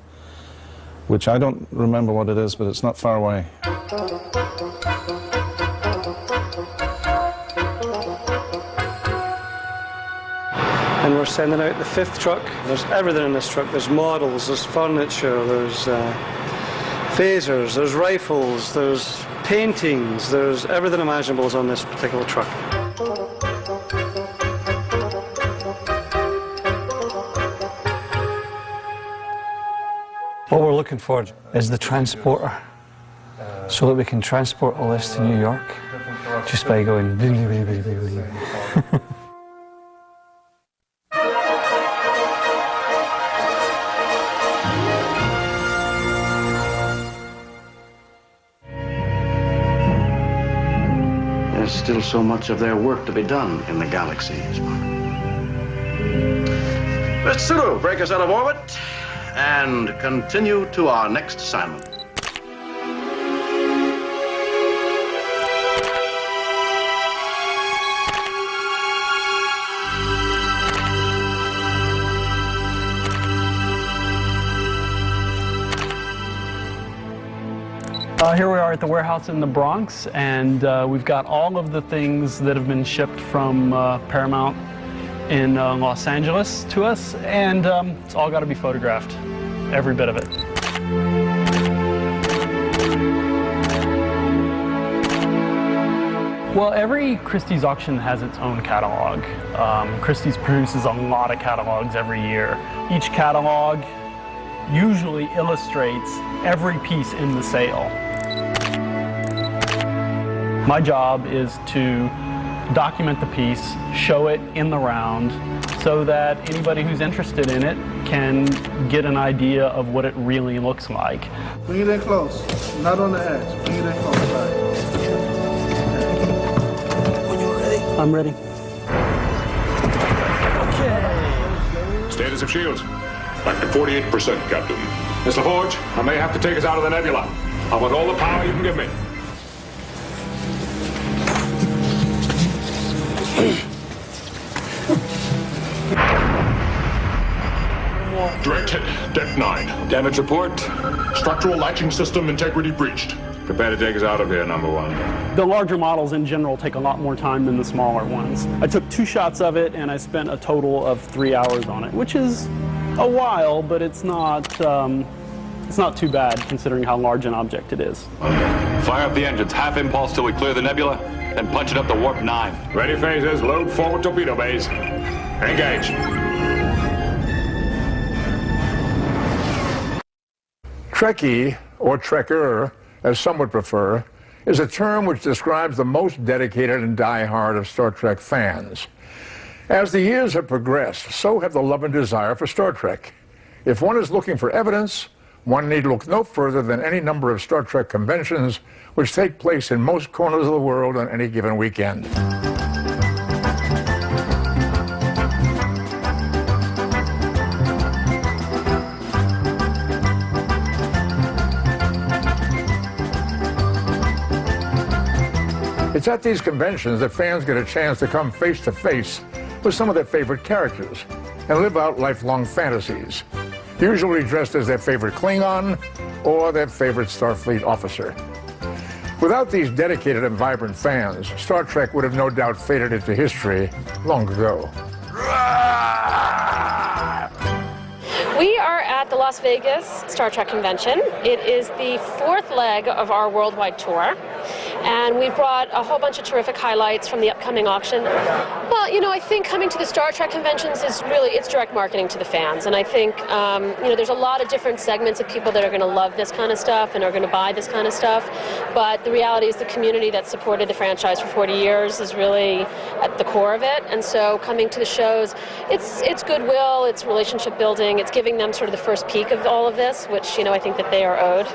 which I don't remember what it is, but it's not far away. And we're sending out the 5th truck. There's everything in this truck. There's models, there's furniture, there's phasers, there's rifles, there's paintings, there's everything imaginable is on this particular truck. What we're looking for is the transporter, so that we can transport all this to New York just by going. There's still so much of their work to be done in the galaxy. Mr. Sulu, break us out of orbit and continue to our next assignment. Here we are at the warehouse in the Bronx, and we've got all of the things that have been shipped from Paramount in Los Angeles to us, and it's all got to be photographed, every bit of it. Well, every Christie's auction has its own catalog. Christie's produces a lot of catalogs every year. Each catalog usually illustrates every piece in the sale. My job is to document the piece, show it in the round, so that anybody who's interested in it can get an idea of what it really looks like. Bring it in close, not on the edge. Bring it in close. When you're ready. I'm ready. Okay. Status of shields. Back to 48%, Captain. Mr. Forge, I may have to take us out of the nebula. I want all the power you can give me. Direct hit, Deck 9. Damage report. Structural latching system integrity breached. Prepare to take us out of here, number 1. The larger models in general take a lot more time than the smaller ones. I took 2 shots of it, and I spent a total of 3 hours on it, which is a while, but it's not too bad considering how large an object it is. Fire up the engines, half impulse till we clear the nebula, then punch it up to warp 9. Ready phasers, load forward torpedo bays. Engage. Trekkie, or Trekker, as some would prefer, is a term which describes the most dedicated and die-hard of Star Trek fans. As the years have progressed, so have the love and desire for Star Trek. If one is looking for evidence, one need look no further than any number of Star Trek conventions which take place in most corners of the world on any given weekend. It's at these conventions that fans get a chance to come face to face with some of their favorite characters and live out lifelong fantasies, usually dressed as their favorite Klingon or their favorite Starfleet officer. Without these dedicated and vibrant fans, Star Trek would have no doubt faded into history long ago. We are at the Las Vegas Star Trek Convention. It is the 4th leg of our worldwide tour, and we brought a whole bunch of terrific highlights from the upcoming auction. Well, you know, I think coming to the Star Trek conventions is really, it's direct marketing to the fans, and I think, you know, there's a lot of different segments of people that are going to love this kind of stuff and are going to buy this kind of stuff, but the reality is the community that supported the franchise for 40 years is really at the core of it, and so coming to the shows, it's goodwill, it's relationship building, it's giving them sort of the first peek of all of this, which, you know, I think that they are owed.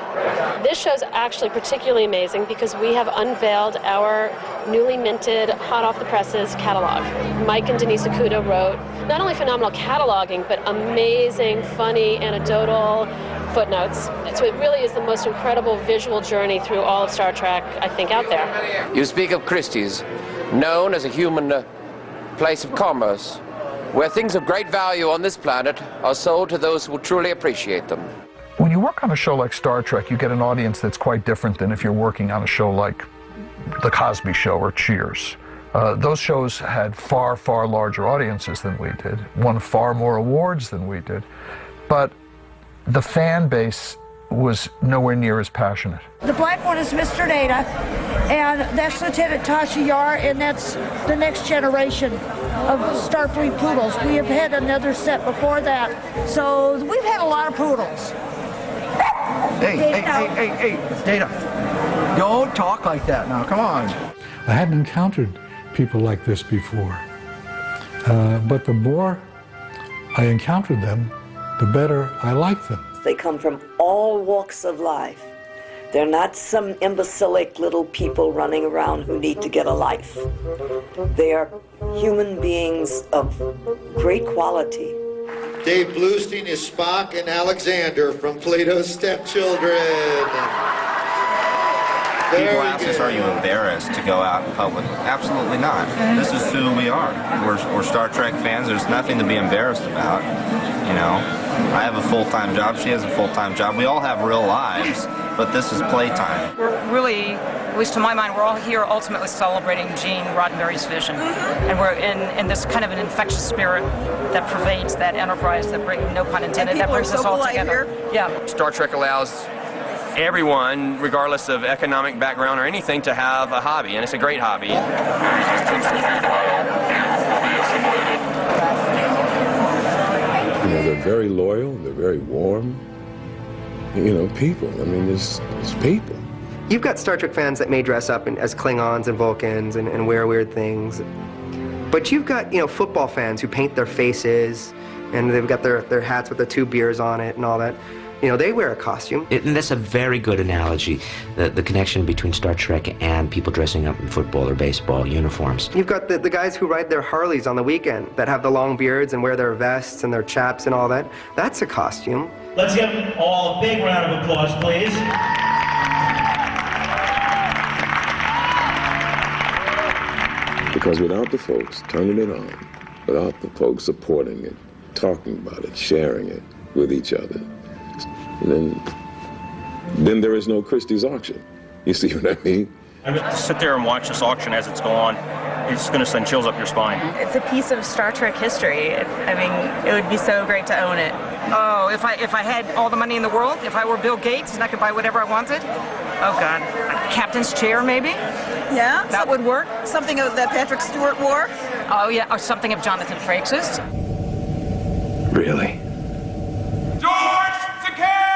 This show's actually particularly amazing because we have unveiled our newly minted, hot off the presses catalog. Mike and Denise Okuda wrote not only phenomenal cataloging, but amazing, funny, anecdotal footnotes. So it really is the most incredible visual journey through all of Star Trek, I think, out there. You speak of Christie's, known as a human place of commerce, where things of great value on this planet are sold to those who will truly appreciate them. When you work on a show like Star Trek, you get an audience that's quite different than if you're working on a show like The Cosby Show or Cheers. Those shows had far, far larger audiences than we did, won far more awards than we did, but the fan base was nowhere near as passionate. The black one is Mr. Data, and that's Lieutenant Tasha Yar, and that's the next generation of Starfleet poodles. We have had another set before that, so we've had a lot of poodles. Hey, Data. Don't talk like that now, come on. I hadn't encountered people like this before. But the more I encountered them, the better I liked them. They come from all walks of life. They're not some imbecilic little people running around who need to get a life. They are human beings of great quality. Dave Bluestein is Spock and Alexander from Plato's Stepchildren. People ask us, are you embarrassed to go out in public? Absolutely not. This is who we are. We're Star Trek fans. There's nothing to be embarrassed about. You know, I have a full-time job. She has a full-time job. We all have real lives, but this is playtime. We're really, at least to my mind, we're all here ultimately celebrating Gene Roddenberry's vision. And we're in this kind of an infectious spirit that pervades that enterprise, that brings, no pun intended, that brings us all together. Yeah. Star Trek allows everyone, regardless of economic background or anything, to have a hobby, and it's a great hobby. You know, they're very loyal, they're very warm, you know, people. I mean, it's people. You've got Star Trek fans that may dress up as Klingons and Vulcans and wear weird things. But you've got, you know, football fans who paint their faces, and they've got their hats with the 2 beers on it and all that. You know, they wear a costume. And that's a very good analogy, the connection between Star Trek and people dressing up in football or baseball uniforms. You've got the guys who ride their Harleys on the weekend that have the long beards and wear their vests and their chaps and all that. That's a costume. Let's give them all a big round of applause, please. Because without the folks turning it on, without the folks supporting it, talking about it, sharing it with each other, then there is no Christie's auction. You see what I mean? I mean, to sit there and watch this auction as it's going on, it's going to send chills up your spine. It's a piece of Star Trek history. I mean, it would be so great to own it. Oh, if I had all the money in the world, if I were Bill Gates and I could buy whatever I wanted, oh God, a captain's chair maybe? Yeah? That would work. Something that Patrick Stewart wore? Oh yeah, or something of Jonathan Frakes's. Really? George Takei!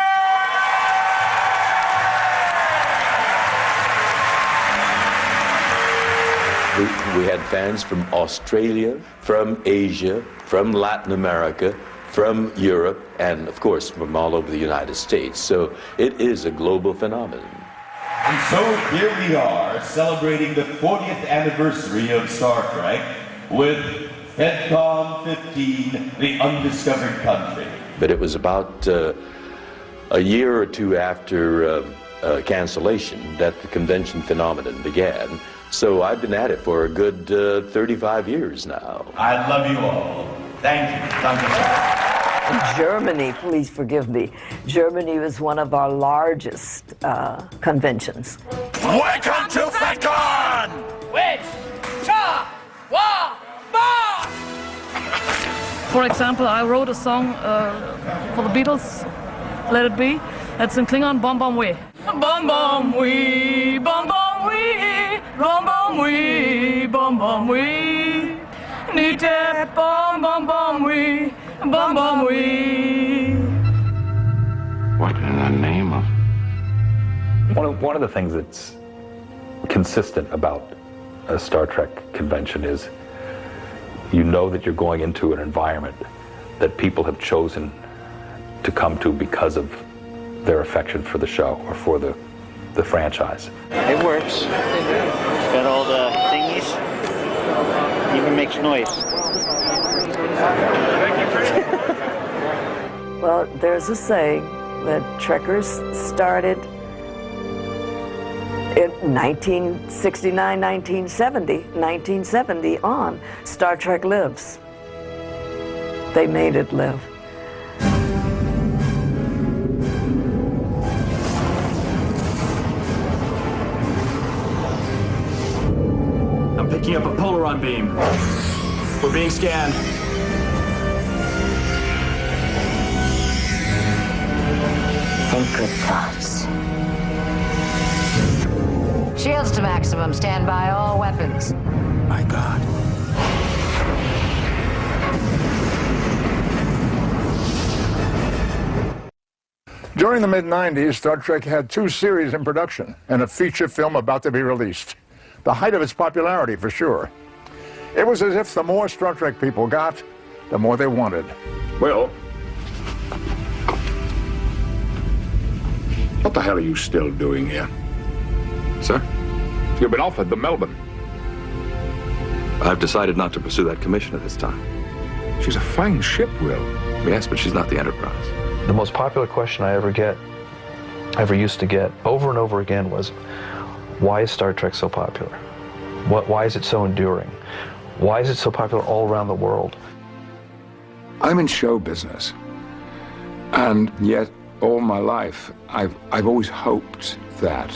We had fans from Australia, from Asia, from Latin America, from Europe, and of course from all over the United States. So it is a global phenomenon. And so here we are, celebrating the 40th anniversary of Star Trek with FedCon 15, The Undiscovered Country. But it was about a year or two after cancellation that the convention phenomenon began. So I've been at it for a good 35 years now. I love you all. Thank you. Germany, please forgive me. Germany was one of our largest conventions. Welcome to FedCon! Which? Cha! Wa! Ba! For example, I wrote a song for the Beatles, Let It Be. That's in Klingon, Bom Bom Wee. Bom Bom Wee, Bom Bom Wee, Bom Bom Wee, Bom Bom Wee. Nite Bom Bom Bom Wee, Bom Bom Wee. What in the name of... One of the things that's consistent about a Star Trek convention is you know that you're going into an environment that people have chosen to come to because of their affection for the show or for the franchise. It works. It's got all the thingies. Even makes noise. Well, there's a saying that Trekkers started in 1969, 1970 on. Star Trek lives. They made it live. I'm picking up a Polaron beam. We're being scanned. Think good thoughts. Shields to maximum. Stand by all weapons. My God. During the mid-90s, Star Trek had 2 series in production and a feature film about to be released. The height of its popularity, for sure. It was as if the more Star Trek people got, the more they wanted. Well, what the hell are you still doing here? Sir? You've been offered the Melbourne. I've decided not to pursue that commission at this time. She's a fine ship, Will. Yes, but she's not the Enterprise. The most popular question I ever used to get over and over again was, why is Star Trek so popular? Why is it so enduring? Why is it so popular all around the world? I'm in show business, and yet all my life I've always hoped that,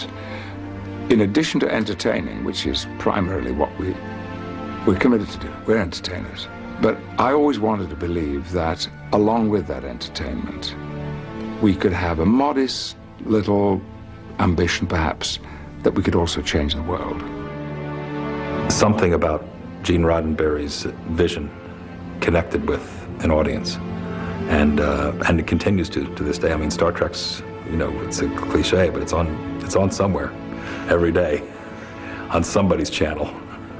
in addition to entertaining, which is primarily what we're committed to do, we're entertainers, but I always wanted to believe that along with that entertainment, we could have a modest little ambition, perhaps, that we could also change the world. Something about Gene Roddenberry's vision connected with an audience, and it continues to this day. I mean, Star Trek's, you know, it's a cliche, but it's on somewhere every day on somebody's channel.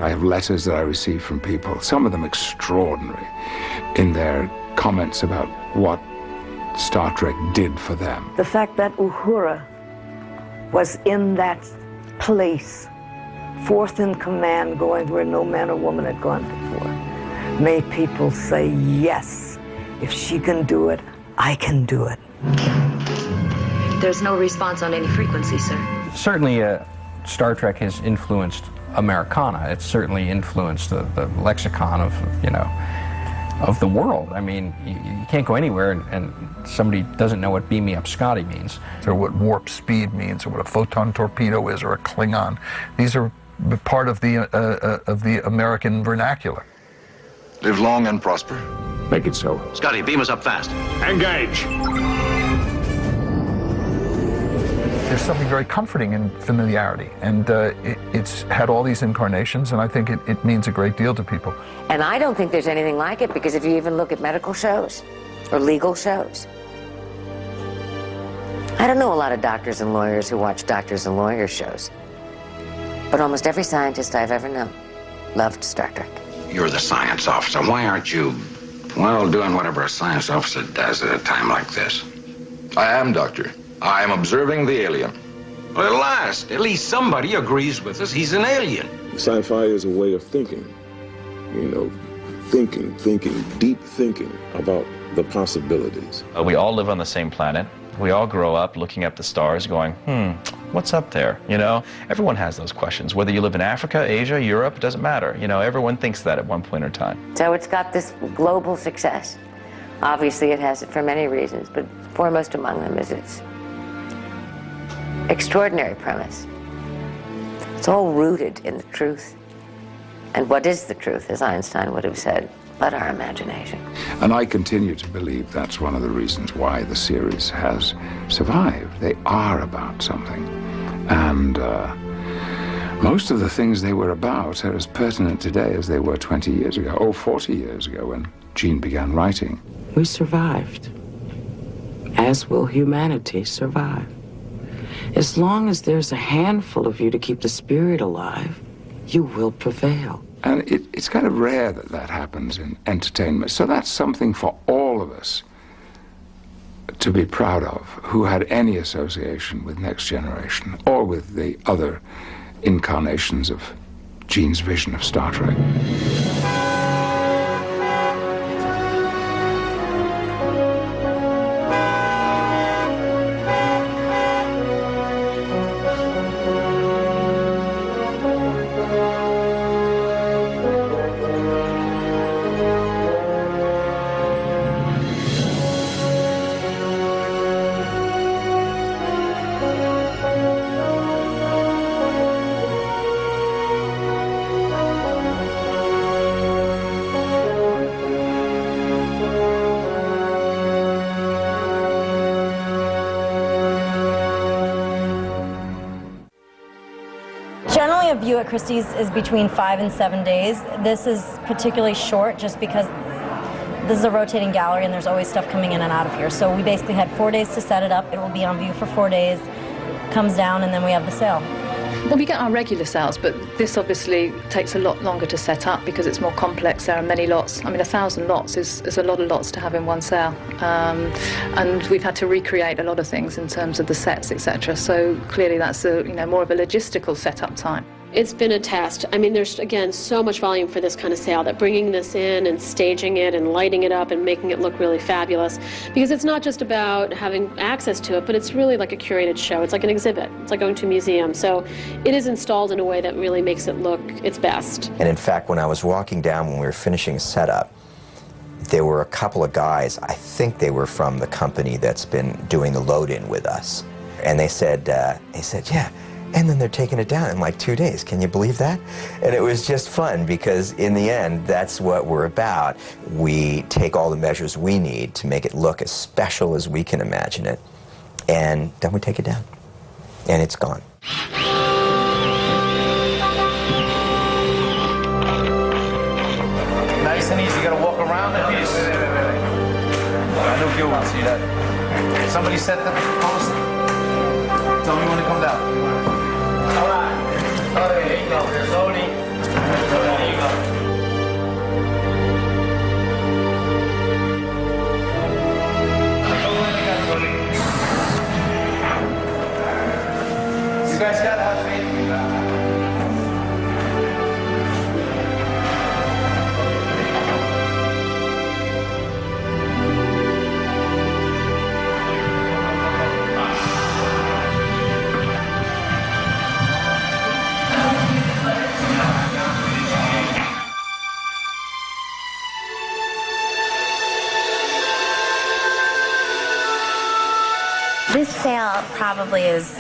I have letters that I receive from people, some of them extraordinary, in their comments about what Star Trek did for them. The fact that Uhura was in that place, fourth in command, going where no man or woman had gone before, made people say, yes, if she can do it, I can do it. There's no response on any frequency, sir. Certainly, Star Trek has influenced Americana. It's certainly influenced the lexicon of, you know, of the world. I mean, you can't go anywhere and somebody doesn't know what beam me up Scotty means. Or what warp speed means, or what a photon torpedo is, or a Klingon. These are part of the American vernacular. Live long and prosper. Make it so. Scotty, beam us up fast. Engage! There's something very comforting in familiarity, and it's had all these incarnations, and I think it means a great deal to people. And I don't think there's anything like it, because if you even look at medical shows or legal shows, I don't know a lot of doctors and lawyers who watch doctors and lawyers shows, but almost every scientist I've ever known loved Star Trek. You're the science officer. Why aren't you, well, doing whatever a science officer does at a time like this? I am, Doctor. I am observing the alien. Well, at least somebody agrees with us he's an alien. Sci-fi is a way of thinking. You know, thinking, deep thinking about the possibilities. We all live on the same planet. We all grow up looking up the stars going, what's up there? You know, everyone has those questions. Whether you live in Africa, Asia, Europe, it doesn't matter. You know, everyone thinks that at one point in time. So it's got this global success. Obviously it has it for many reasons, but foremost among them is its extraordinary premise. It's all rooted in the truth. And what is the truth, as Einstein would have said, but our imagination. And I continue to believe that's one of the reasons why the series has survived. They are about something. And most of the things they were about are as pertinent today as they were 20 years ago, or 40 years ago when Gene began writing. We survived, as will humanity survive. As long as there's a handful of you to keep the spirit alive, you will prevail. And it's kind of rare that that happens in entertainment. So that's something for all of us to be proud of, who had any association with Next Generation or with the other incarnations of Gene's vision of Star Trek. Generally, a view at Christie's is between 5 and 7 days. This is particularly short just because this is a rotating gallery, and there's always stuff coming in and out of here. So we basically had 4 days to set it up. It will be on view for 4 days, comes down, and then we have the sale. Well, we get our regular sales, but this obviously takes a lot longer to set up because it's more complex. There are many lots. I mean, 1,000 lots is a lot of lots to have in one sale. And we've had to recreate a lot of things in terms of the sets, etc. So clearly that's more of a logistical setup time. It's been a test. I mean, there's, again, so much volume for this kind of sale that bringing this in and staging it and lighting it up and making it look really fabulous, because it's not just about having access to it, but it's really like a curated show. It's like an exhibit. It's like going to a museum. So it is installed in a way that really makes it look its best. And in fact, when I was walking down when we were finishing a setup, there were a couple of guys, I think they were from the company that's been doing the load-in with us. And they said, yeah, and then they're taking it down in like 2 days. Can you believe that? And it was just fun because in the end, that's what we're about. We take all the measures we need to make it look as special as we can imagine it, and then we take it down, and it's gone. Nice and easy. You gotta walk around the piece. I know Gil wants to see that. Somebody set the post. Tell me when to come down. All right. Oh, there you go. Slowly. There you go. You guys gotta have faith in me. This sale probably is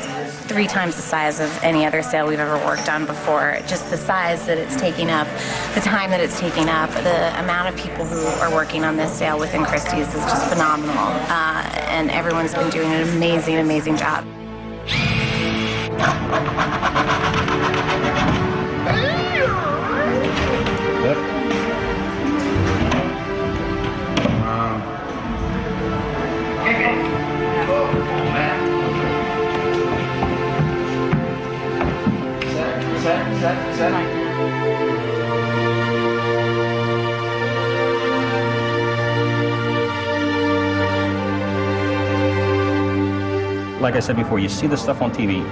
3 times the size of any other sale we've ever worked on before. Just the size that it's taking up, the time that it's taking up, the amount of people who are working on this sale within Christie's is just phenomenal. And everyone's been doing an amazing, amazing job. Like I said before, you see this stuff on TV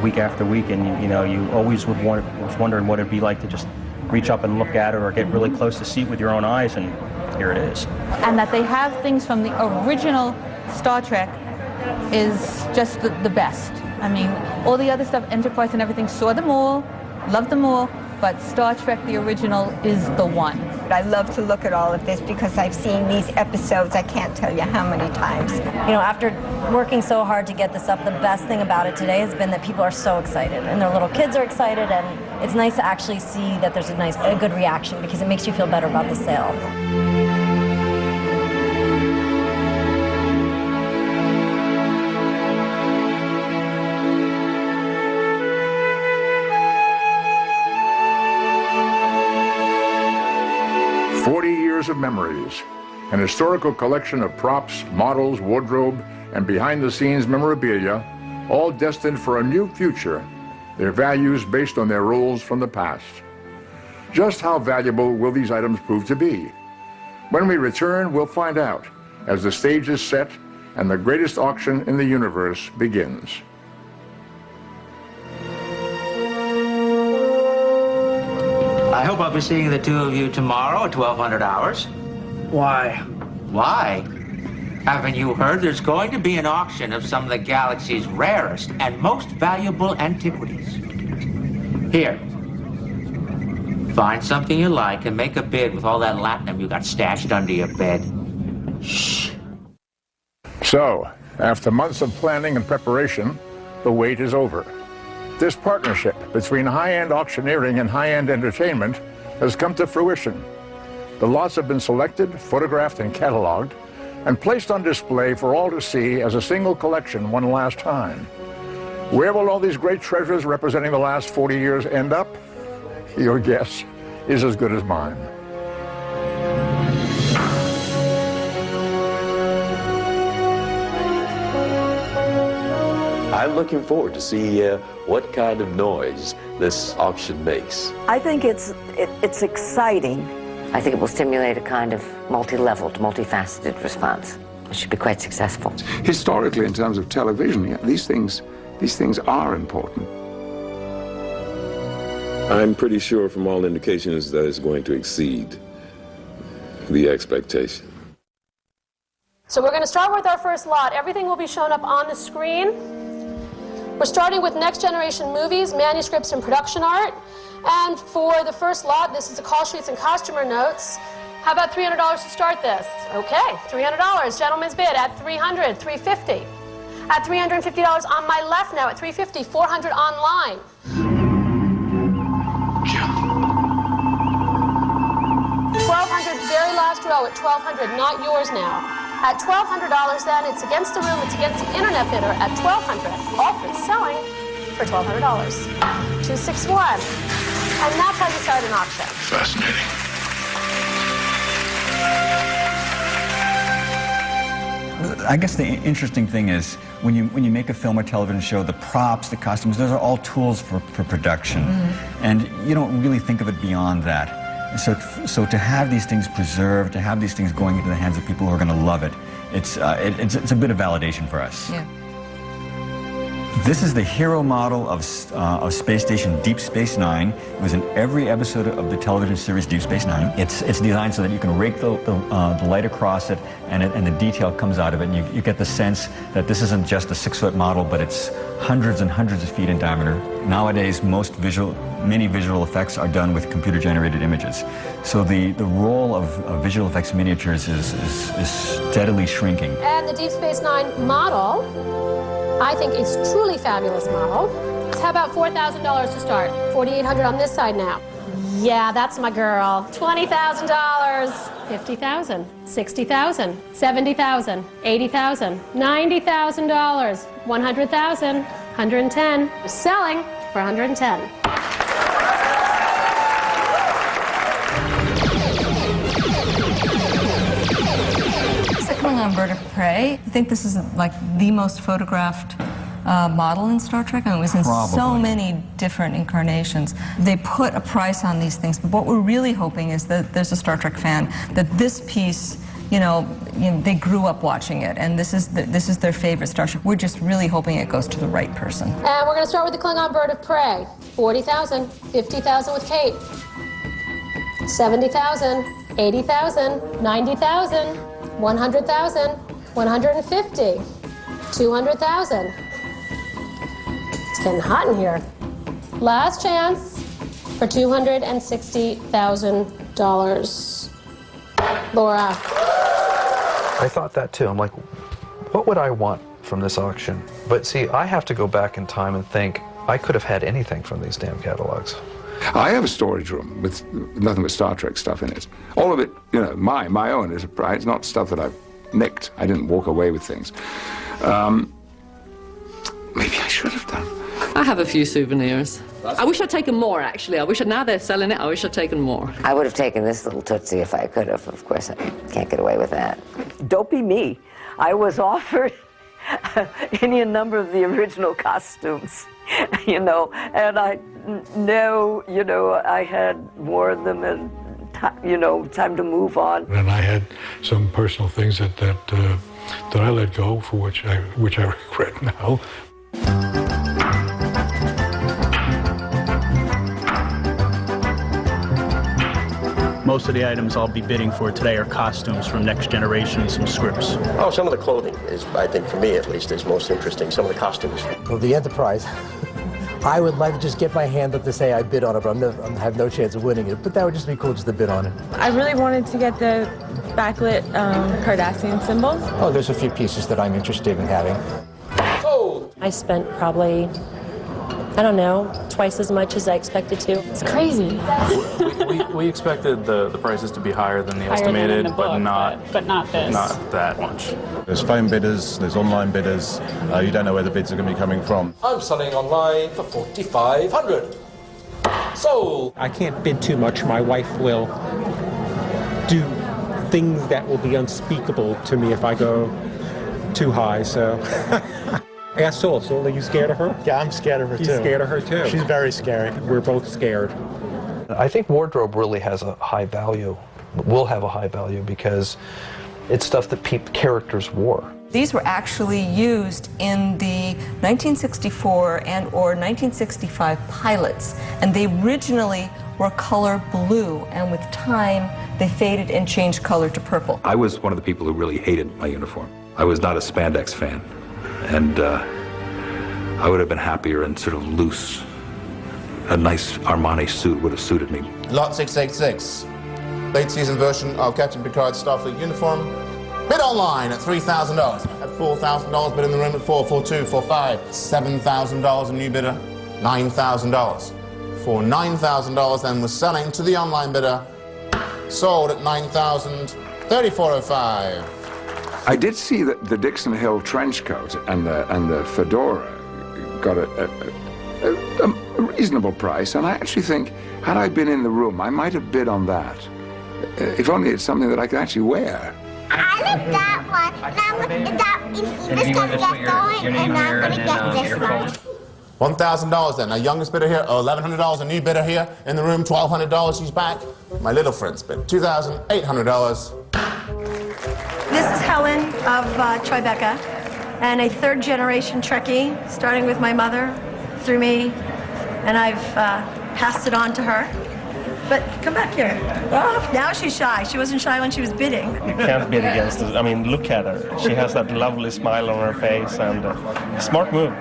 week after week, and you always was wondering what it'd be like to just reach up and look at it or get really close to see it with your own eyes, and here it is. And that they have things from the original Star Trek is just the best. I mean, all the other stuff, Enterprise and everything, saw them all, loved them all, but Star Trek, the original, is the one. I love to look at all of this because I've seen these episodes, I can't tell you how many times. After working so hard to get this up, the best thing about it today has been that people are so excited, and their little kids are excited, and it's nice to actually see that there's a good reaction because it makes you feel better about the sale. 40 years of memories, an historical collection of props, models, wardrobe, and behind-the-scenes memorabilia, all destined for a new future, their values based on their roles from the past. Just how valuable will these items prove to be? When we return, we'll find out as the stage is set and the greatest auction in the universe begins. I hope I'll be seeing the two of you tomorrow at 1200 hours. Why? Why? Haven't you heard there's going to be an auction of some of the galaxy's rarest and most valuable antiquities? Here. Find something you like and make a bid with all that latinum you got stashed under your bed. Shh. So, after months of planning and preparation, the wait is over. This partnership between high-end auctioneering and high-end entertainment has come to fruition. The lots have been selected, photographed, and cataloged, and placed on display for all to see as a single collection one last time. Where will all these great treasures representing the last 40 years end up? Your guess is as good as mine. looking forward to see what kind of noise this auction makes. I think it's exciting. I think it will stimulate a kind of multi-leveled, multifaceted response. It should be quite successful. Historically, in terms of television, yeah, these things are important. I'm pretty sure from all indications that it's going to exceed the expectation. So we're going to start with our first lot. Everything will be shown up on the screen. We're starting with Next Generation Movies, Manuscripts and Production Art. And for the first lot, this is the call sheets and costumer notes. How about $300 to start this? Okay, $300. Gentleman's bid at $300, $350. At $350 on my left now at $350, $400 online. $1,200, very last row at $1,200, not yours now. At $1,200 then, it's against the room, it's against the internet bidder at $1,200. Offered selling for $1,200. 261. And that's how you start an auction. Fascinating. I guess the interesting thing is when you make a film or television show, the props, the costumes, those are all tools for production. And you don't really think of it beyond that. So to have these things preserved, to have these things going into the hands of people who are going to love it, it's a bit of validation for us. Yeah. This is the hero model of Space Station Deep Space Nine. It was in every episode of the television series Deep Space Nine. It's designed so that you can rake the light across it, and the detail comes out of it, and you get the sense that this isn't just a 6-foot model, but it's hundreds and hundreds of feet in diameter. Nowadays, many visual effects are done with computer-generated images. So the role of visual effects miniatures is steadily shrinking. And the Deep Space Nine model, I think, is truly fabulous model. How about $4,000 to start? $4,800 on this side now. Yeah, that's my girl. $20,000, $50,000, $60,000, $70,000, $80,000, $90,000, $100,000, $110,000. Selling for $110,000. On Bird of Prey. I think this is like the most photographed model in Star Trek, and it was in so many different incarnations. They put a price on these things, but what we're really hoping is that there's a Star Trek fan, that this piece, they grew up watching it, and this is their favorite Star Trek. We're just really hoping it goes to the right person. And we're going to start with the Klingon Bird of Prey. $40,000, $50,000 with Kate. $70,000, $80,000, $90,000. $100,000, $150,000, $200,000. It's getting hot in here. Last chance for $260,000. Laura. I thought that too. I'm like, what would I want from this auction? But see, I have to go back in time and think, I could have had anything from these damn catalogs. I have a storage room with nothing but Star Trek stuff in it. All of it, my own. It's not stuff that I've nicked. I didn't walk away with things. Maybe I should have done. I have a few souvenirs. I wish I'd taken more, actually. Now they're selling it, I wish I'd taken more. I would have taken this little Tootsie if I could have. Of course, I can't get away with that. Dopey me. I was offered any number of the original costumes, and I know, I had worn them and, time to move on. And I had some personal things that I let go, for which I regret now. Most of the items I'll be bidding for today are costumes from Next Generation and some scripts. Oh, some of the clothing is, I think, for me at least, is most interesting. Some of the costumes. Well, the Enterprise. I would like to just get my hand up to say I bid on it, but I have no chance of winning it. But that would just be cool just to bid on it. I really wanted to get the backlit Cardassian symbol. Oh, there's a few pieces that I'm interested in having. I spent probably, I don't know, twice as much as I expected to. It's crazy. we expected the prices to be higher than the estimated, but not this. Not that much. There's phone bidders, there's online bidders. You don't know where the bids are going to be coming from. I'm selling online for $4,500. Sold. I can't bid too much. My wife will do things that will be unspeakable to me if I go too high, so. I got Soul. Soul, are you scared of her? Yeah, I'm scared of her, too. He's scared of her, too. She's very scary. We're both scared. I think wardrobe really has a high value, will have a high value, because it's stuff that characters wore. These were actually used in the 1964 and or 1965 pilots, and they originally were color blue, and with time they faded and changed color to purple. I was one of the people who really hated my uniform. I was not a spandex fan, and I would have been happier in sort of loose. A nice Armani suit would have suited me. Lot 686, late season version of Captain Picard's Starfleet uniform. Bid online at $3,000. At $4,000, bid in the room at $4,420, $4,500, $7,000, a new bidder, $9,000. For $9,000, then was selling to the online bidder, sold at $9,000, $3,405. I did see that the Dixon Hill trench coat and the fedora got a reasonable price, and I actually think, had I been in the room, I might have bid on that. If only it's something that I could actually wear. I like that one. This gonna get going, and I'm gonna get this one. $1,000 then. Our youngest bidder here, $1,100. A new bidder here in the room, $1,200. She's back. My little friend's bid, $2,800. This is Helen of Tribeca, and a third-generation Trekkie, starting with my mother, through me, and I've passed it on to her. But come back here. Oh, now she's shy. She wasn't shy when she was bidding. You can't bid against her. I mean, look at her. She has that lovely smile on her face, and smart move.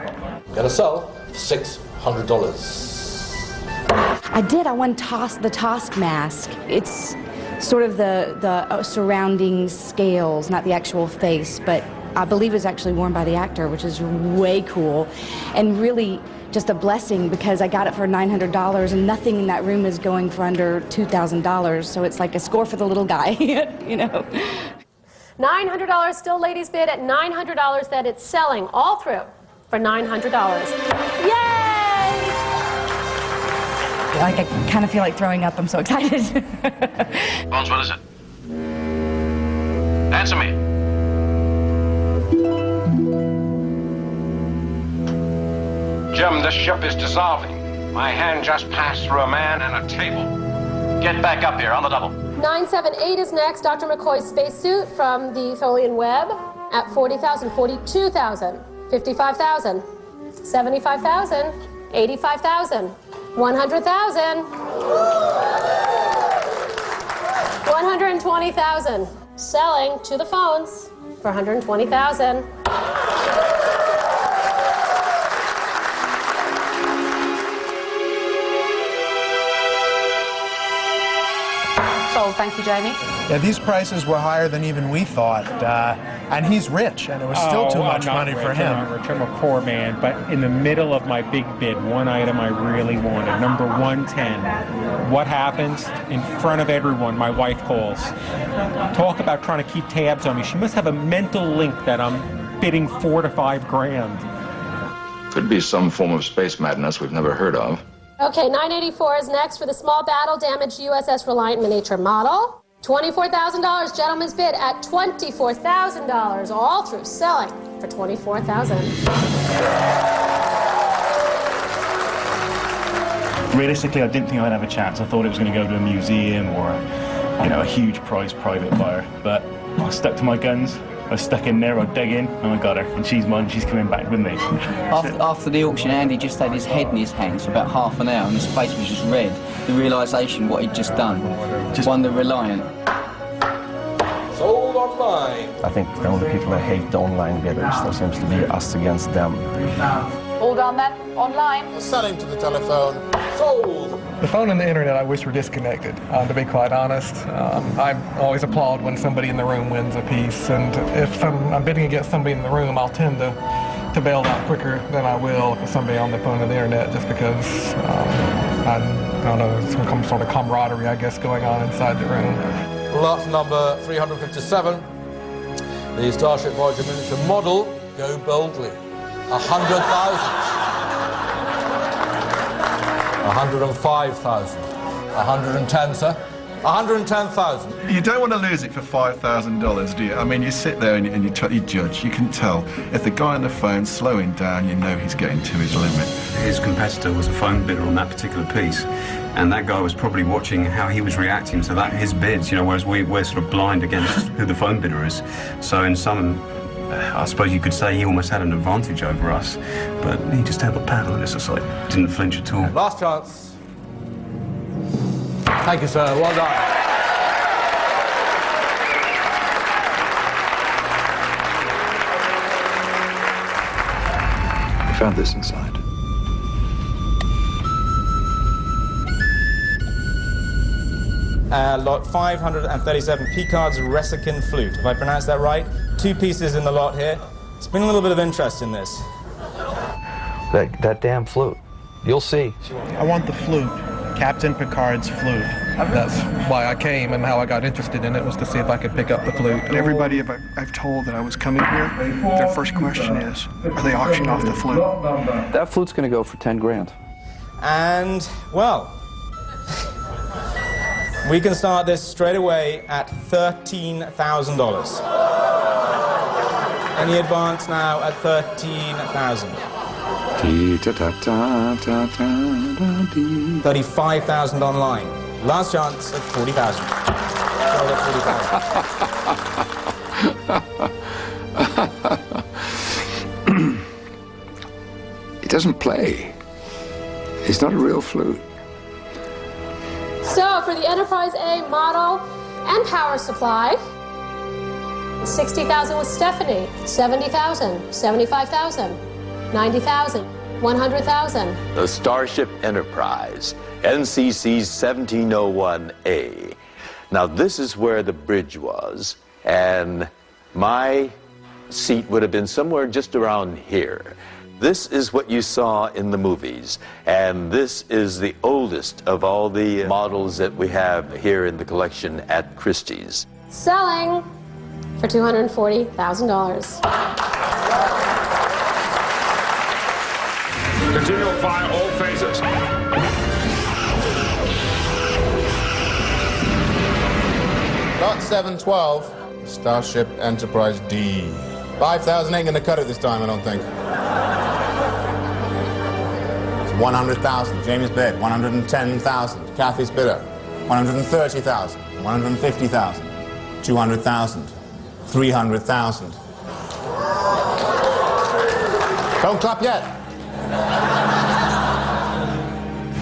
Gonna sell $600. I did. I won the Task mask. It's sort of the surrounding scales, not the actual face, but I believe it was actually worn by the actor, which is way cool, and really just a blessing because I got it for $900, and nothing in that room is going for under $2,000, so it's like a score for the little guy, you know. $900 still ladies bid at $900 that it's selling all through for $900. Yay! Like I kind of feel like throwing up. I'm so excited. Bones, what is it? Answer me. Jim, this ship is dissolving. My hand just passed through a man and a table. Get back up here on the double. 978 is next. Dr. McCoy's spacesuit from the Tholian Web at $40,000, $42,000, $55,000, $75,000, $85,000, $100,000, $120,000. Selling to the phones for $120,000. Sold. Thank you, Jamie. Yeah, these prices were higher than even we thought, and he's rich, and it was still too much money for him. I'm not rich. I'm a poor man, but in the middle of my big bid, one item I really wanted, number 110. What happens? In front of everyone, my wife calls. Talk about trying to keep tabs on me. She must have a mental link that I'm bidding $4 to $5 grand. Could be some form of space madness we've never heard of. Okay, 984 is next for the small battle-damaged USS Reliant miniature model. $24,000, gentlemen's bid at $24,000, all through selling for $24,000. Realistically, I didn't think I'd have a chance. I thought it was going to go to a museum or, you know, a huge prize private buyer. But I stuck to my guns. I stuck in there, I dug in, and I got her. And she's mine, she's coming back with me. After the auction, Andy just had his head in his hands for about half an hour, and his face was just red. The realisation what he'd just done. Just won the Reliant. Sold online. I think the only people that hate the online bidders, there seems to be us against them. All done then? Online? Selling to the telephone. Sold. The phone and the internet I wish were disconnected, to be quite honest. I always applaud when somebody in the room wins a piece, and if I'm bidding against somebody in the room, I'll tend to bail out quicker than I will with somebody on the phone or the internet, just because, I don't know, some sort of camaraderie, I guess, going on inside the room. Lot number 357. The Starship Voyager miniature model, go boldly. 100,000. 105,000. 110, sir. 110,000. You don't want to lose it for $5,000, do you? I mean, you sit there and you judge. You can tell if the guy on the phone's slowing down, you know he's getting to his limit. His competitor was a phone bidder on that particular piece, and that guy was probably watching how he was reacting to that, his bids, you know, whereas we're sort of blind against who the phone bidder is. So in some, I suppose you could say he almost had an advantage over us, but he just held the paddle on his side. Didn't flinch at all. Last chance. Thank you, sir. Well done. I found this inside. Lot 537, Picard's Resican Flute. Have I pronounced that right? 2 pieces in the lot here. It's been a little bit of interest in this. That damn flute. You'll see. I want the flute. Captain Picard's flute. That's why I came, and how I got interested in it was to see if I could pick up the flute. Everybody I've told that I was coming here, their first question is, are they auctioning off the flute? That flute's going to go for 10 grand. And, well, we can start this straight away at $13,000. Any advance now at $13,000? 35,000 online. Last chance at 40,000. It doesn't play. It's not a real flute. So for the Enterprise A model and power supply, 60,000 with Stephanie, 70,000, 75,000, 90,000, 100,000. The Starship Enterprise, NCC 1701A. Now this is where the bridge was, and my seat would have been somewhere just around here. This is what you saw in the movies, and this is the oldest of all the models that we have here in the collection at Christie's. Selling for $240,000. Continue to fire all phases. Lot 712, Starship Enterprise D. 5,000 ain't gonna cut it this time, I don't think. It's 100,000. Jamie's bid, 110,000. Kathy's bidder, 130,000, 150,000, 200,000, 300,000. Don't clap yet.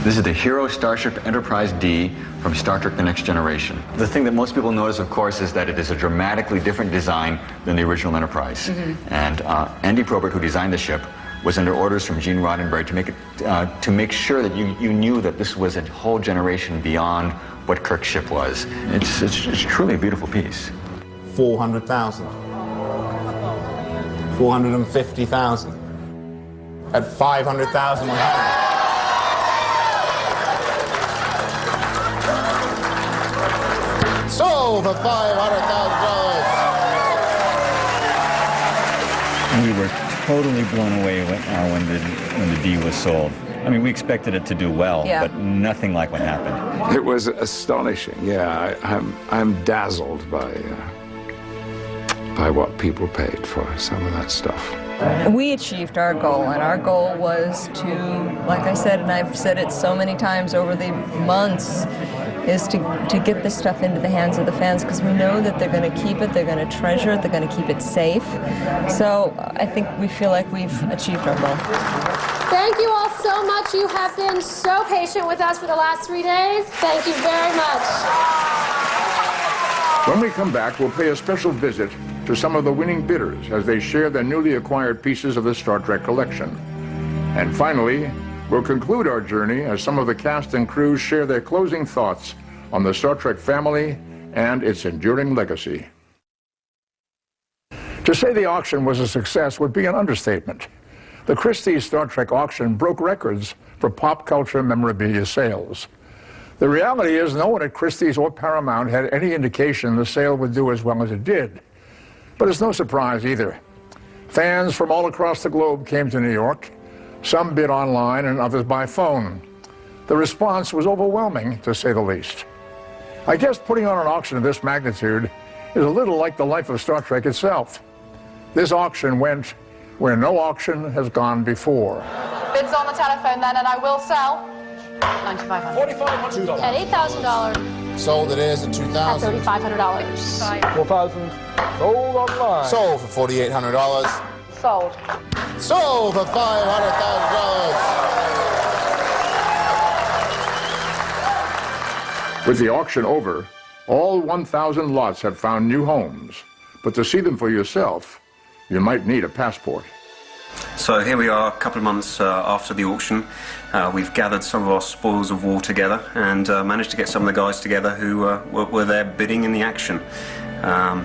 This is the Hero Starship Enterprise D from Star Trek The Next Generation. The thing that most people notice, of course, is that it is a dramatically different design than the original Enterprise. And Andy Probert, who designed the ship, was under orders from Gene Roddenberry to make sure that you knew that this was a whole generation beyond what Kirk's ship was. It's truly a beautiful piece. 400,000. 450,000. At 500,000 on that. Sold for $500,000. We were totally blown away when the D was sold. I mean, we expected it to do well, but nothing like what happened. It was astonishing. Yeah, I'm dazzled by what people paid for some of that stuff. We achieved our goal, and our goal was to, like I said, and I've said it so many times over the months, is to get this stuff into the hands of the fans, because we know that they're going to keep it, they're going to treasure it, they're going to keep it safe. So I think we feel like we've achieved our goal. Thank you all so much. You have been so patient with us for the last 3 days. Thank you very much. When we come back, we'll pay a special visit to some of the winning bidders as they share their newly acquired pieces of the Star Trek collection. And finally, we'll conclude our journey as some of the cast and crew share their closing thoughts on the Star Trek family and its enduring legacy. To say the auction was a success would be an understatement. The Christie's Star Trek auction broke records for pop culture memorabilia sales. The reality is no one at Christie's or Paramount had any indication the sale would do as well as it did. But it's no surprise either. Fans from all across the globe came to New York. Some bid online and others by phone. The response was overwhelming, to say the least. I guess putting on an auction of this magnitude is a little like the life of Star Trek itself. This auction went where no auction has gone before. Bids on the telephone then, and I will sell. $9,500. $4,500. At $8,000. Sold it is at $2,000. At $3,500. $4,000. Sold online. Sold for $4,800. Sold. Sold for $500,000. With the auction over, all 1,000 lots have found new homes. But to see them for yourself, you might need a passport. So here we are, a couple of months after the auction. We've gathered some of our spoils of war together and managed to get some of the guys together who were there bidding in the action.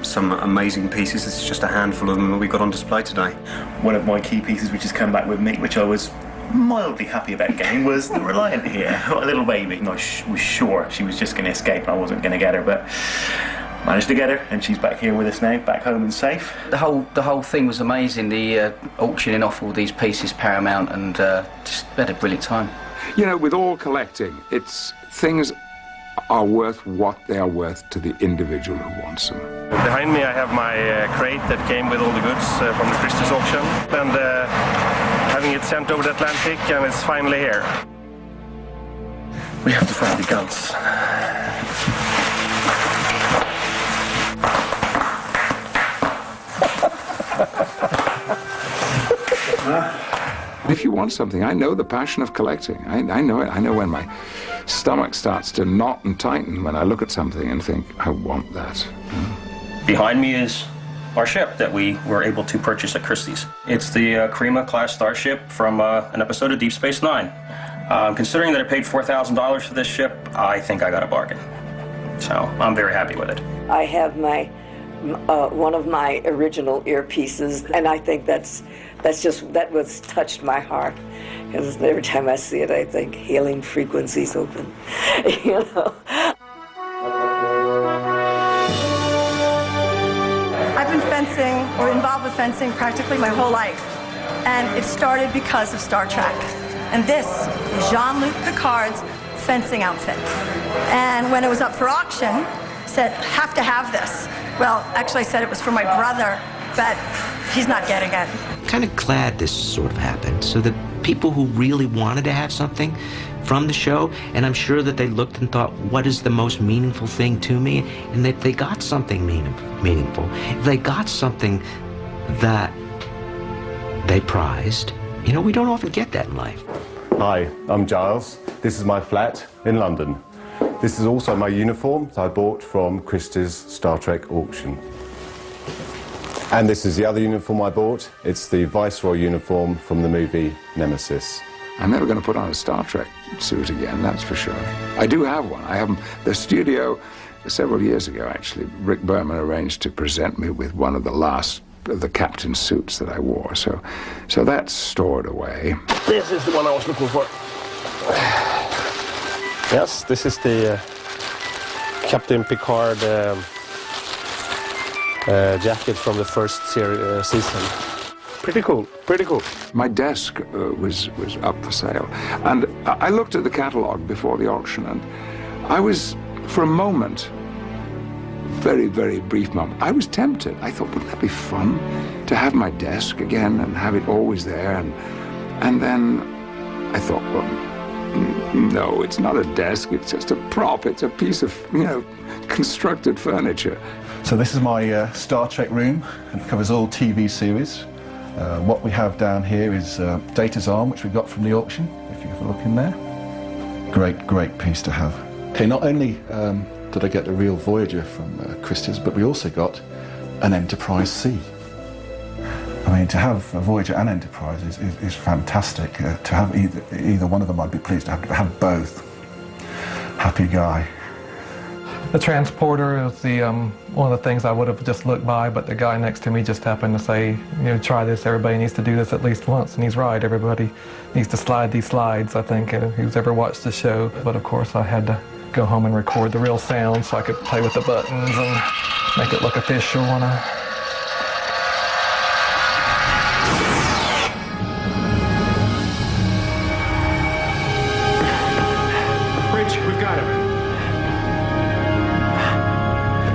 Some amazing pieces. It's just a handful of them that we got on display today. One of my key pieces which has come back with me, which I was mildly happy about getting, was the Reliant here, a little baby. I was sure she was just going to escape and I wasn't going to get her, but managed to get her, and she's back here with us now, back home and safe. The whole thing was amazing, the auctioning off all these pieces, Paramount, and just had a brilliant time. You know, with all collecting, things are worth what they are worth to the individual who wants them. Behind me I have my crate that came with all the goods from the Christie's auction, and having it sent over the Atlantic, and it's finally here. We have to find the guns. If you want something, I know the passion of collecting. I know it. I know when my stomach starts to knot and tighten when I look at something and think, I want that. Behind me is our ship that we were able to purchase at Christie's. It's the Karima-class starship from an episode of Deep Space Nine. Considering that I paid $4,000 for this ship, I think I got a bargain. So I'm very happy with it. I have my one of my original earpieces, and I think that was touched my heart. Because every time I see it, I think healing frequencies open. You know. I've been fencing or involved with fencing practically my whole life, and it started because of Star Trek. And this is Jean-Luc Picard's fencing outfit. And when it was up for auction, I said, have to have this. Well, actually I said it was for my brother, but he's not getting it. I'm kind of glad this sort of happened, so that people who really wanted to have something from the show, and I'm sure that they looked and thought, what is the most meaningful thing to me? And that they got something meaningful. If they got something that they prized, you know, we don't often get that in life. Hi, I'm Giles. This is my flat in London. This is also my uniform that I bought from Christie's Star Trek auction. And this is the other uniform I bought. It's the Viceroy uniform from the movie Nemesis. I'm never going to put on a Star Trek suit again, that's for sure. I do have one. I have the studio several years ago, actually. Rick Berman arranged to present me with one of the last of the captain's suits that I wore. So that's stored away. This is the one I was looking for. Yes, this is the Captain Picard jacket from the first season. Pretty cool, pretty cool. My desk was up for sale. And I looked at the catalogue before the auction, and I was, for a moment, very, very brief moment, I was tempted. I thought, wouldn't that be fun to have my desk again and have it always there? And then I thought, well, no, it's not a desk, it's just a prop. It's a piece of, constructed furniture. So this is my Star Trek room, and it covers all TV series. What we have down here is Data's Arm, which we got from the auction, if you have a look in there. Great piece to have. Okay, not only did I get the real Voyager from Christie's, but we also got an Enterprise C. I mean, to have a Voyager and Enterprise is fantastic. To have either one of them, I'd be pleased to have both. Happy guy. The transporter is one of the things I would have just looked by, but the guy next to me just happened to say, try this, everybody needs to do this at least once, and he's right, everybody needs to slide these slides, I think, who's ever watched the show. But of course I had to go home and record the real sound so I could play with the buttons and make it look official on a... Bridge, we've got him.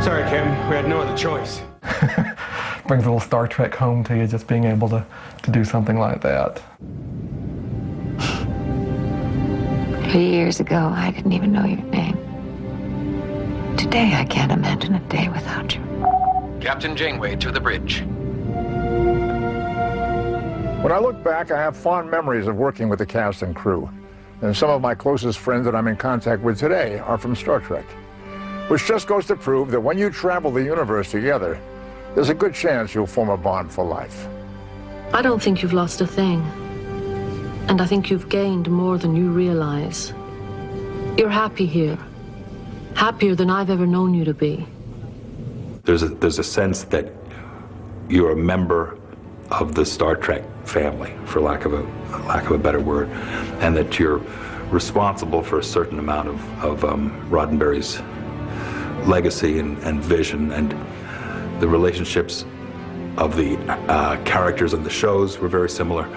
Sorry, Kim. We had no other choice. Brings a little Star Trek home to you, just being able to do something like that. 3 years ago, I didn't even know your name. Today, I can't imagine a day without you. Captain Janeway to the bridge. When I look back, I have fond memories of working with the cast and crew. And some of my closest friends that I'm in contact with today are from Star Trek. Which just goes to prove that when you travel the universe together, there's a good chance you'll form a bond for life. I don't think you've lost a thing. And I think you've gained more than you realize. You're happy here. Happier than I've ever known you to be. There's a sense that you're a member of the Star Trek family, for lack of a better word, and that you're responsible for a certain amount of Roddenberry's legacy and vision, and the relationships of the characters in the shows were very similar,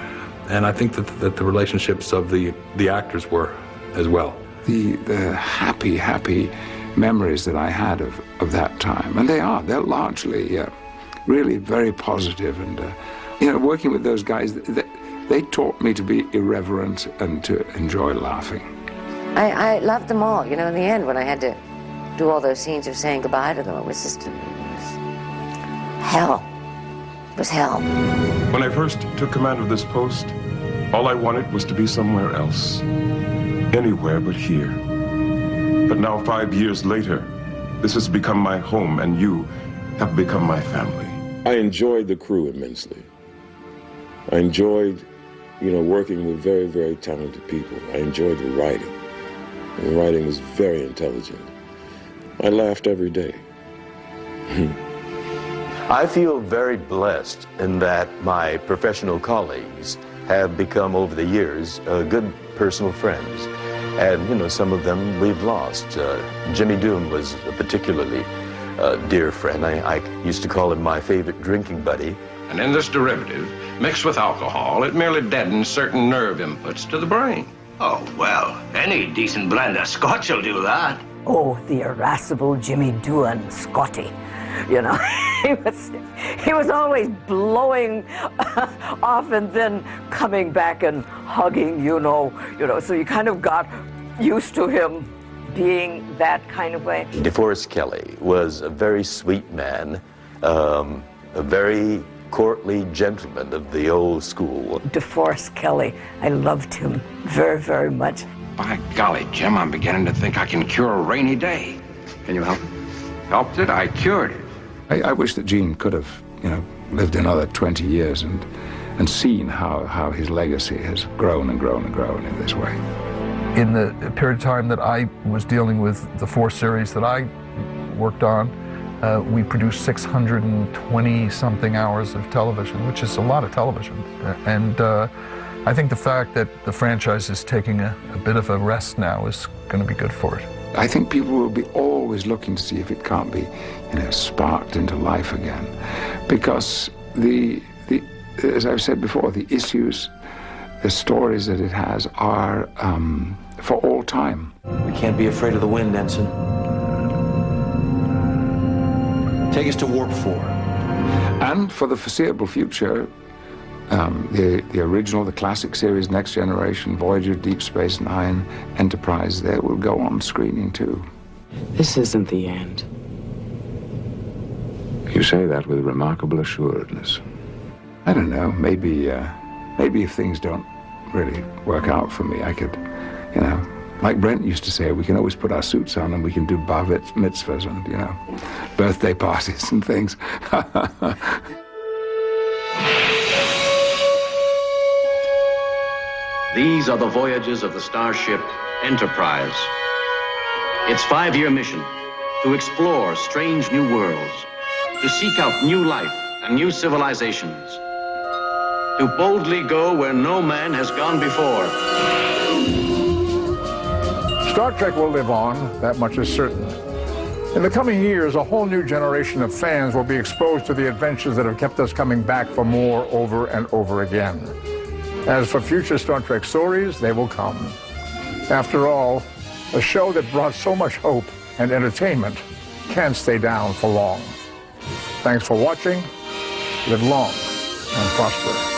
and I think that the relationships of the actors were as well. The happy memories that I had of that time, and they're largely really very positive, and you know, working with those guys, they taught me to be irreverent and to enjoy laughing. I loved them all. You know, in the end, when I had to do all those scenes of saying goodbye to them, it was just hell. It was hell. When I first took command of this post, all I wanted was to be somewhere else. Anywhere but here. But now, 5 years later, this has become my home, and you have become my family. I enjoyed the crew immensely. I enjoyed, you know, working with very, very talented people. I enjoyed the writing. And the writing was very intelligent. I laughed every day. I feel very blessed in that my professional colleagues have become, over the years, good personal friends. And, you know, some of them we've lost. Jimmy Doohan was a particularly dear friend. I used to call him my favorite drinking buddy. And in this derivative, mixed with alcohol, it merely deadens certain nerve inputs to the brain. Oh, well, any decent blend of scotch will do that. Oh, the irascible Jimmy Doohan, Scotty. You know, he was always blowing off and then coming back and hugging, you know, so you kind of got used to him being that kind of way. DeForest Kelley was a very sweet man, a very courtly gentleman of the old school. DeForest Kelley, I loved him very, very much. By golly, Jim, I'm beginning to think I can cure a rainy day. Can you help? Helped it? I cured it. I wish that Gene could have, you know, lived another 20 years and seen how his legacy has grown and grown and grown in this way. In the period of time that I was dealing with the 4 series that I worked on, we produced 620-something hours of television, which is a lot of television. And I think the fact that the franchise is taking a bit of a rest now is going to be good for it. I think people will be always looking to see if it can't be, you know, sparked into life again, because as I've said before, the issues, the stories that it has are for all time. We can't be afraid of the wind, Ensign. Take us to Warp 4. And for the foreseeable future, the original, the classic series, Next Generation, Voyager, Deep Space Nine, Enterprise, they will go on screening too. This isn't the end. You say that with remarkable assuredness. I don't know, maybe if things don't really work out for me, I could, you know, like Brent used to say, we can always put our suits on and we can do bar mitzvahs and, you know, birthday parties and things. These are the voyages of the starship Enterprise. Its 5-year mission, to explore strange new worlds, to seek out new life and new civilizations, to boldly go where no man has gone before. Star Trek will live on, that much is certain. In the coming years, a whole new generation of fans will be exposed to the adventures that have kept us coming back for more over and over again. As for future Star Trek stories, they will come. After all, a show that brought so much hope and entertainment can't stay down for long. Thanks for watching. Live long and prosper.